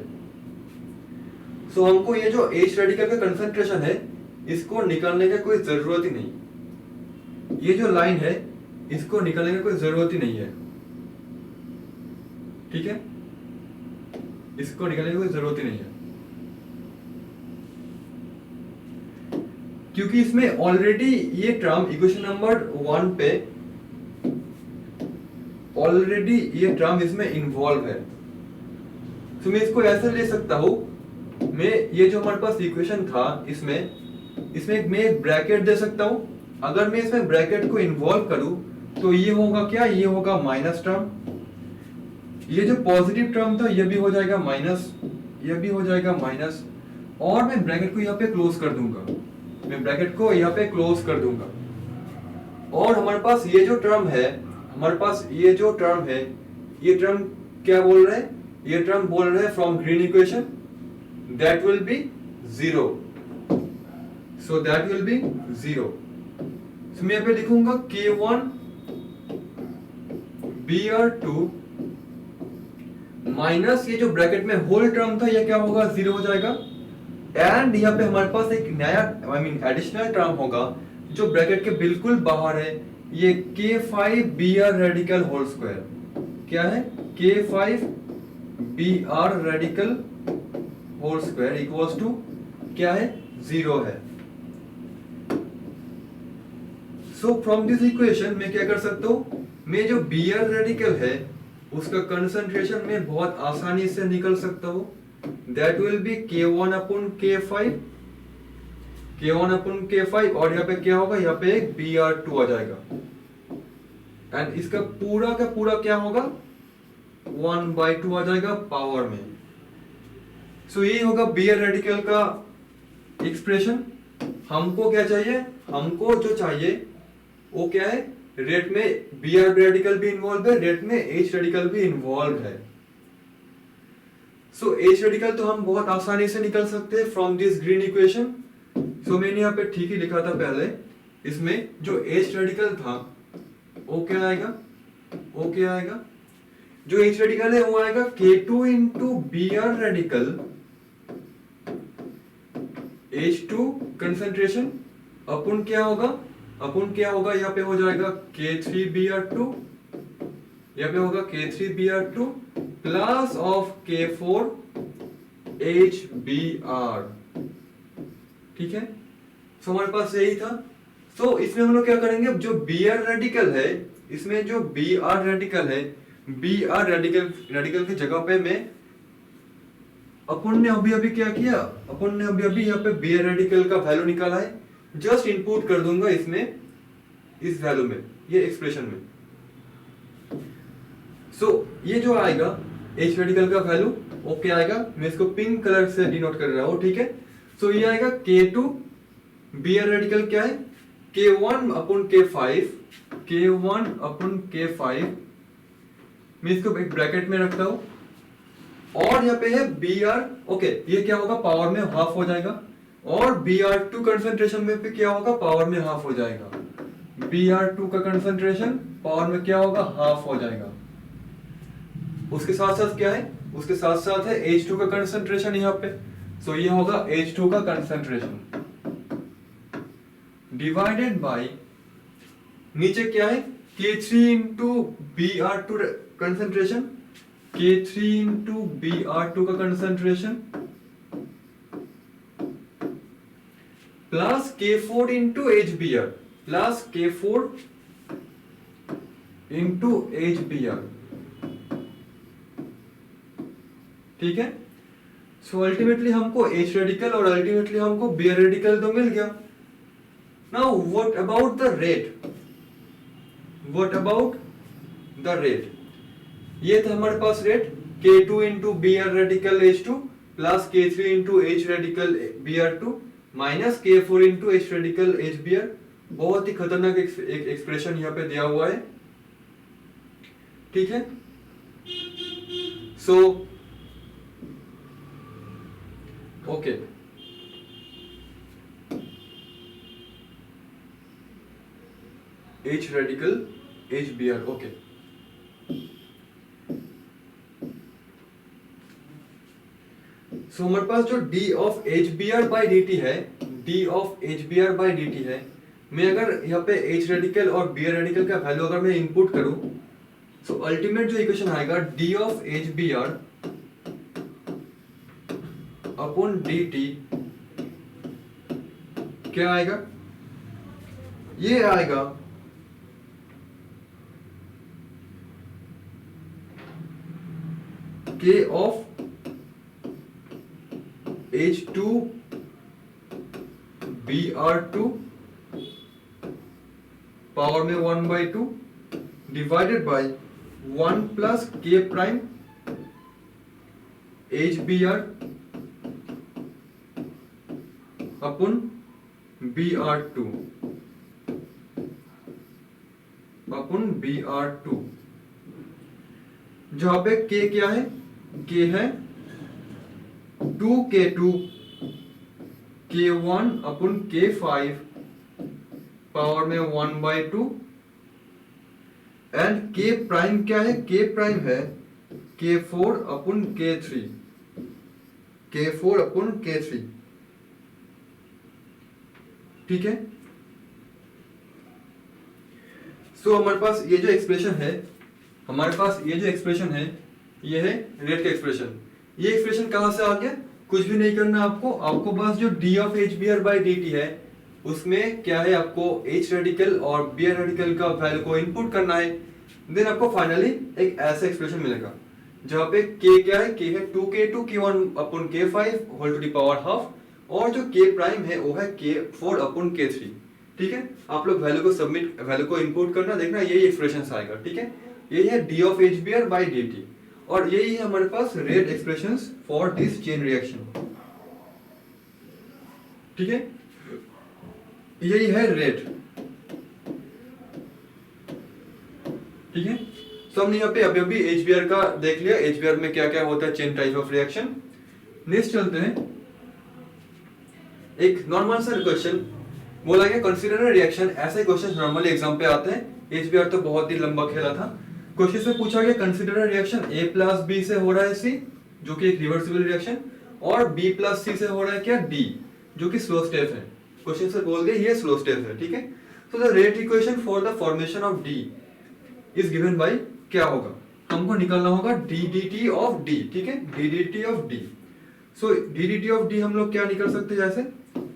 सो हमको ये जो H रेडिकल का कंसंट्रेशन है इसको निकालने की कोई जरूरत ही नहीं, ये जो लाइन है इसको निकालने की कोई जरूरत ही नहीं है, ठीक है, इसको निकालने की कोई जरूरत ही नहीं है, क्योंकि इसमें ऑलरेडी ये टर्म इक्वेशन नंबर 1 पे ऑलरेडी ये टर्म इसमें इन्वॉल्व है। तो मैं इसको ऐसे ले सकता हूं, मैं ये जो हमारे पास इक्वेशन था इसमें मैं एक ब्रैकेट दे सकता हूं। अगर मैं इसमें ब्रैकेट को इन्वॉल्व करूं तो ये होगा क्या, ये होगा माइनस टर्म, ये जो पॉजिटिव टर्म था ये भी हो जाएगा माइनस, ये भी हो जाएगा माइनस, और मैं ब्रैकेट को यहाँ पे क्लोज कर दूंगा, मैं ब्रैकेट को यहाँ पे क्लोज कर दूंगा। और हमारे पास ये जो टर्म है, हमारे पास ये जो टर्म है, ये टर्म क्या बोल रहे हैं, ये टर्म बोल रहे हैं from green equation that will be 0, so that will be 0। सो मैं यहाँ पे लिखूंगा K1 Br2 माइनस ये जो ब्रैकेट में होल टर्म था ये क्या होगा, 0 हो जाएगा, एंड यहाँ पे हमारे पास एक नया एडिशनल टर्म होगा जो ब्रैकेट के बिल्कुल बाहर है, ये K5 Br radical whole square, क्या है, K5 Br radical whole square equals to क्या है, 0 है। सो फ्रॉम दिस इक्वेशन मैं क्या कर सकता हूं, मैं जो Br रेडिकल है उसका कंसंट्रेशन में बहुत आसानी से निकल सकता हूं, that will be K1 upon K5, K1 upon K5, और यहाँ पे क्या होगा, यहाँ पे एक Br2 आ जाएगा, एंड इसका पूरा का पूरा क्या होगा, 1/2 आ जाएगा पावर में। सो यही होगा Br रेडिकल का एक्सप्रेशन। हमको क्या चाहिए, हमको जो चाहिए वो क्या है, रेट में Br रेडिकल भी इन्वॉल्व है, रेट में H रेडिकल भी इन्वॉल्व है। सो H रेडिकल तो हम बहुत आसानी से निकल सकते हैं फ्रॉम दिस ग्रीन इक्वेशन। सो मैंने यहाँ पे ठीक ही लिखा था पहले, इसमें जो H रेडिकल था वो क्या आएगा, वो क्या आएगा, जो H रेडिकल है वो आएगा K2 into Br radical H2 concentration अपन क्या होगा, अपन क्या होगा, यहाँ पे हो जाएगा K3 Br2, यहाँ पे होगा K3 Br2 plus of K4 HBr, ठीक है। सो हमारे पास यही था। सो इसमें हम लोग क्या करेंगे, जो Br रेडिकल है, इसमें जो Br रेडिकल है, Br रेडिकल की जगह पे मैं अपन ने अभी अभी क्या किया, अपन ने अभी अभी यहाँ पे Br रेडिकल का वैल्यू निकाला है, जस्ट इनपुट कर दूंगा इसमें, इस वैल्यू में, ये एक्सप्रेशन में। सो ये जो आएगा H रेडिकल का वैल्यू वो क्या आएगा, मैं इसको पिंक कलर से डिनोट कर रहा हूं, ठीक है। सो ये आएगा K2 Br रेडिकल क्या है, K1 upon K5, K1 upon K5, मैं इसको एक ब्रैकेट में रखता हूं, और यहाँ पे है Br, ओके, ये क्या होगा, पावर में हाफ हो जाएगा, और Br2 कंसंट्रेशन में भी क्या होगा, पावर में हाफ हो जाएगा, Br2 का कंसंट्रेशन पावर में क्या होगा, हाफ हो जाएगा। उसके साथ साथ क्या है, उसके साथ साथ है H2 का कंसंट्रेशन यहाँ पे, सो ये होगा H2 का कंसंट्रेशन डिवाइडेड बाय, नीचे क्या है, K3 into Br2 concentration, K3 into Br2 का concentration plus K4 into HBr plus K4 into HBr, ठीक है। सो अल्टीमेटली हमको H रेडिकल और अल्टीमेटली हमको B रेडिकल तो मिल गया। Now what about the rate, what about the rate, ये था हमारे पास rate K2 into Br radical H2 plus K3 into H radical Br2 minus K4 into H radical HBr। बहुत ही खतरनाक एक एक्सप्रेशन यहाँ पे दिया हुआ है, ठीक है। So okay, H radical HBr, okay. So हमारे पास जो d of HBr by dt है, d of HBr by dt है, मैं अगर यहाँ पे H रेडिकल और B रेडिकल का वैल्यू अगर मैं इंपुट करूं, सो अल्टीमेट जो इक्वेशन आएगा d of HBr upon dt क्या आएगा, ये आएगा K of H2 Br2 power में 1/2 divided by 1 plus K prime HBr upon Br2 upon Br2, जहां पे K क्या है, K है 2K2 K1 upon K5 power में 1/2 एंड K प्राइम क्या है, K प्राइम है K4 अपन K3, K4 अपन K3, ठीक है। सो हमारे पास ये जो एक्सप्रेशन है, हमारे पास ये जो एक्सप्रेशन है, ये है रेट का एक्सप्रेशन। ये एक्सप्रेशन कहां से आ गया, कुछ भी नहीं करना आपको, आपको बस जो d of HBr by dt है उसमें क्या है, आपको H रेडिकल और B रेडिकल का वैल्यू को इनपुट करना है, देन आपको फाइनली एक ऐसा एक्सप्रेशन मिलेगा जहां पे K क्या है, K है 2K2 K1 upon K5 whole to the power half, और जो K प्राइम है वो है K4 अपन K3, ठीक है। आप लोग वैल्यू को सबमिट, वैल्यू को इनपुट करना, देखना यही एक्सप्रेशन आएगा, ठीक है। यही है d of HBr by dt, और यही है हमारे पास rate expressions for this chain reaction, ठीक है। यही है रेट, ठीक है। तो हमने यहाँ पे अभी HBr का देख लिया, HBr में क्या क्या होता है, chain type of reaction. Next चलते हैं, एक नॉर्मल सा क्वेश्चन बोला गया कंसीडर अ रिएक्शन। ऐसे क्वेश्चन नॉर्मली एग्जाम पे आते हैं, HBr तो बहुत ही लंबा खेला था। क्वेश्चन में पूछा गया consider a reaction A plus B से हो रहा है C, जो कि एक रिवर्सिबल रिएक्शन, और B प्लस C से हो रहा है क्या, D, जो कि स्लो स्टेप है। क्वेश्चन से बोल दिया ये स्लो स्टेप है, ठीक है। तो the rate equation for the formation of D is given by, क्या होगा, हमको निकालना होगा ddt ऑफ D, ठीक है, ddt of D। So ddt of D हम लोग क्या निकल सकते हैं, ऐसे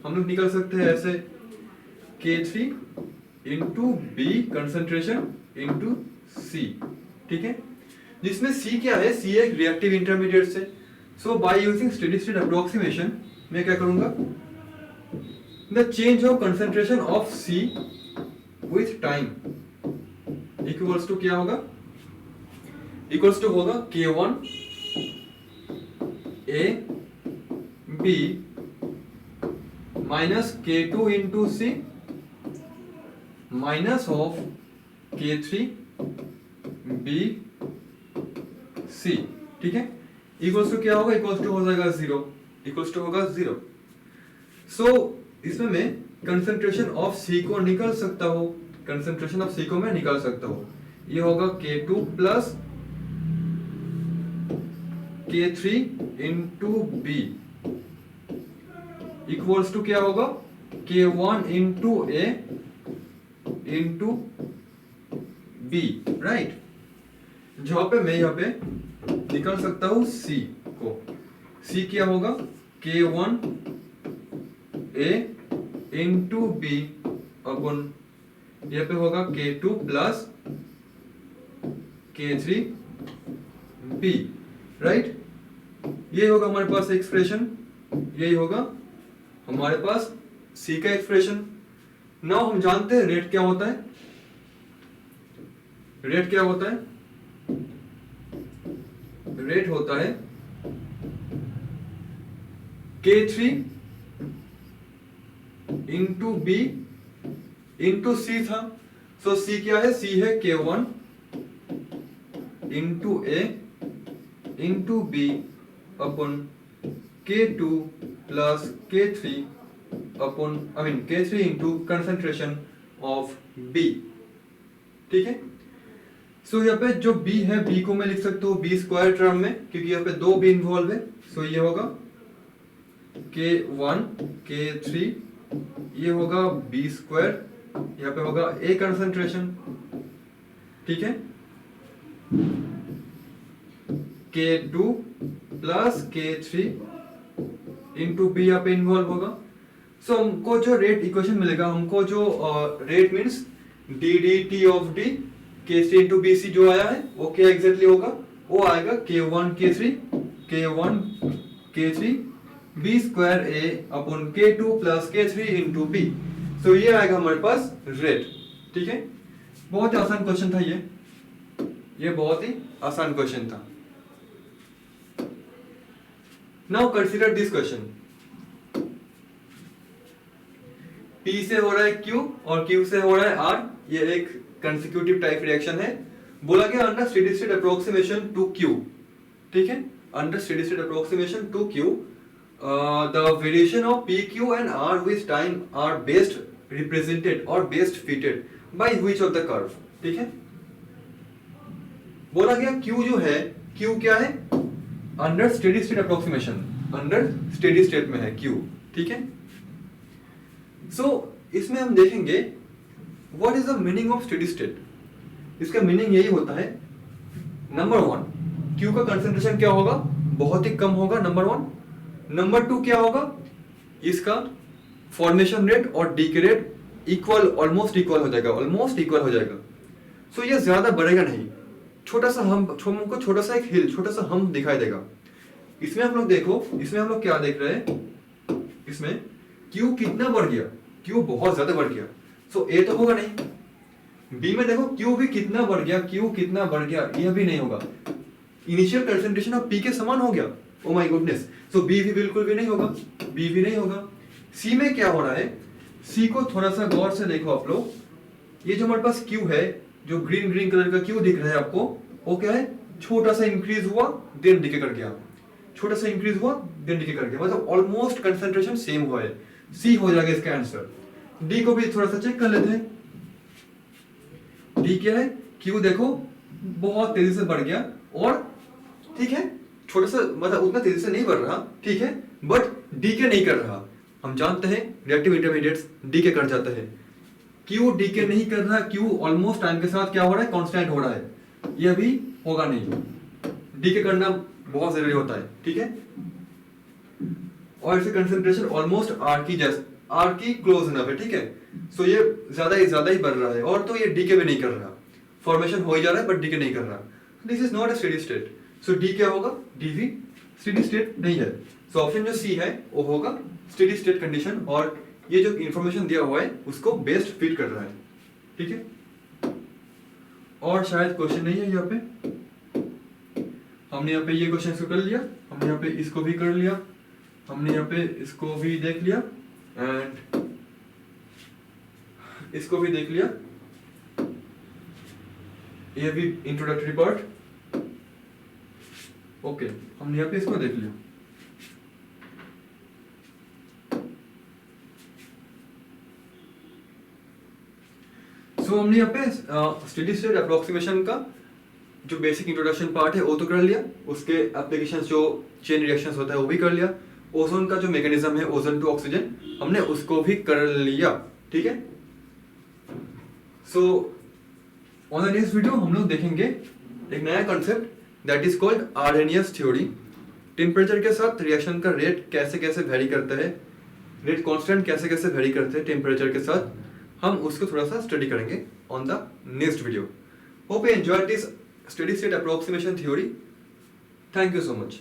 हम लोग निकल सकते हैं ऐसे K3 into B concentration into C, ठीक है, जिसमें C क्या है, C एक रिएक्टिव इंटरमीडिएट से। So by using steady state approximation मैं क्या करूंगा, the change of concentration of C with time equals to क्या होगा, इक्वल्स टू होगा K1 A B minus K2 into C minus of K3 B C, ठीक है। Equals to क्या होगा, इक्वल्स टू हो जाएगा 0, इक्वल्स टू होगा 0। सो इसमें मैं कंसंट्रेशन ऑफ C को निकाल सकता हूं, कंसंट्रेशन ऑफ C को मैं निकाल सकता हूं, ये होगा K2 plus K3 into B equals to क्या होगा, K1 into A into B, right. जहां पे मैं यहाँ पे निकाल सकता हूं C को, C क्या होगा, K1 A इंटू B अपन यहाँ पे होगा K2 plus K3 B, right. ये होगा हमारे पास एक्सप्रेशन, यही होगा हमारे पास सी का एक्सप्रेशन। नाउ हम जानते हैं रेट क्या होता है, रेट क्या होता है, रेट होता है K3 इंटू बी इंटू सी था। सो सी क्या है, सी है K1 into A into B upon K2 plus K3 upon K3 into concentration of B। ठीक है, सो यहाँ पे जो B है, B को मैं लिख सकता हूँ B स्क्वायर टर्म में, क्योंकि यहाँ पे दो B इन्वॉल्व है। सो ये होगा K1 K3, ये होगा B स्क्वायर, यहाँ पे होगा A कंसंट्रेशन। ठीक है, K2 plus K3 into B यहाँ पे इन्वॉल्व होगा। सो हमको जो रेट इक्वेशन मिलेगा, हमको जो rate means D D T of D K3 into B C जो आया है वो क्या एग्जैक्टली होगा, वो आएगा K1 K3 B square A अपन K2 plus K3 into B. So ये आएगा हमारे पास रेट। ठीक है, बहुत ही आसान क्वेश्चन था ये बहुत ही आसान क्वेश्चन था। Now consider this question, P से हो रहा है Q और Q से हो रहा है R, ये एक कंसेक्यूटिव टाइप रिएक्शन है। बोला गया under steady state approximation to Q। ठीक है, under steady state approximation to Q the variation of PQ and R with time are best represented or best fitted by which of the curve। ठीक है, बोला गया Q जो है, Q क्या है, under steady state approximation, under steady state में है Q। ठीक है, सो इसमें हम देखेंगे what is the meaning of steady state. इसका मीनिंग यही होता है, नंबर वन, Q का कंसंट्रेशन क्या होगा, बहुत ही कम होगा, नंबर वन। नंबर टू क्या होगा, इसका फॉर्मेशन रेट और डी के रेट इक्वल, ऑलमोस्ट इक्वल हो जाएगा, ऑलमोस्ट इक्वल हो जाएगा। सो ये ज्यादा बढ़ेगा नहीं, छोटा सा हमको छोटा सा एक हिल, छोटा सा हम दिखाई देगा। इसमें हम लोग देखो, इसमें हम लोग क्या देख रहे हैं, इसमें Q कितना बढ़ गया, Q बहुत ज्यादा बढ़ गया। सो A तो होगा नहीं। B में देखो Q भी कितना बढ़ गया, Q कितना बढ़ गया, यह भी नहीं होगा। इनिशियल कंसंट्रेशन ऑफ P के समान हो गया, oh my goodness. So B भी बिल्कुल भी नहीं होगा, B भी नहीं होगा। C में क्या हो रहा है, C को थोड़ा सा गौर से देखो आप लोग। ये जो हमारे पास Q है, जो ग्रीन ग्रीन कलर का Q दिख रहा है आपको, वो क्या है, छोटा सा इंक्रीज हुआ देन डिके कर गया, छोटा सा इंक्रीज हुआ देन डिके कर गया, मतलब ऑलमोस्ट कंसंट्रेशन सेम हुआ है। C हो जाएगा इसका आंसर। D को भी थोड़ा सा चेक कर लेते हैं। D क्या है, Q देखो बहुत तेजी से बढ़ गया, और ठीक है छोटा सा, मतलब उतना तेजी से नहीं बढ़ रहा, ठीक है, बट डी के नहीं कर रहा। हम जानते हैं रिएक्टिव इंटरमीडिएट्स डी के कर जाता है। Q डी के नहीं कर रहा, Q ऑलमोस्ट टाइम के साथ क्या हो रहा है, कांस्टेंट हो रहा है, यह भी होगा नहीं। डी के करना बहुत जरूरी होता है। ठीक है, और इसे कंसंट्रेशन ऑलमोस्ट आर की क्लोज इनफ है। ठीक है, सो ये ज्यादा ही बढ़ रहा है, और तो ये डी के भी नहीं कर रहा, फॉर्मेशन हो ही जा रहा है बट डी के नहीं कर रहा। This is not a steady state. So D क्या होगा, डी भी स्टेडी स्टेट नहीं है। सो ऑप्शन जो सी है वो होगा स्टेडी स्टेट कंडीशन, और ये जो इंफॉर्मेशन दिया हुआ है उसको बेस्ट फिट कर रहा है। ठीक है, और शायद क्वेश्चन नहीं है यहाँ पे। हमने यहाँ पे ये क्वेश्चन को कर लिया, हमने यहाँ पे इसको भी कर लिया, हमने यहाँ पे इसको भी देख लिया, एंड इसको भी देख लिया, ये भी इंट्रोडक्टरी पार्ट। ओके, हमने यहाँ पे इसको देख लिया। सो हमने यहाँ पे स्टेडी स्टेट अप्रोक्सीमेशन का जो बेसिक इंट्रोडक्शन पार्ट है वो तो कर लिया, उसके एप्लीकेशंस जो चेन रिएक्शंस होता है वो भी कर लिया, ओजोन का जो मैकेनिज्म है ओजोन टू ऑक्सीजन हमने उसको भी कर लिया। ठीक है, so on the next video हम लोग देखेंगे एक नया concept that is called Arrhenius theory. Temperature के साथ रिएक्शन का रेट कैसे कैसे वेरी करता है, रेट कांस्टेंट कैसे कैसे वेरी करते हैं टेम्परेचर के साथ, हम उसको थोड़ा सा स्टडी करेंगे on the next video. Hope you enjoyed this steady state approximation theory. Thank you so much.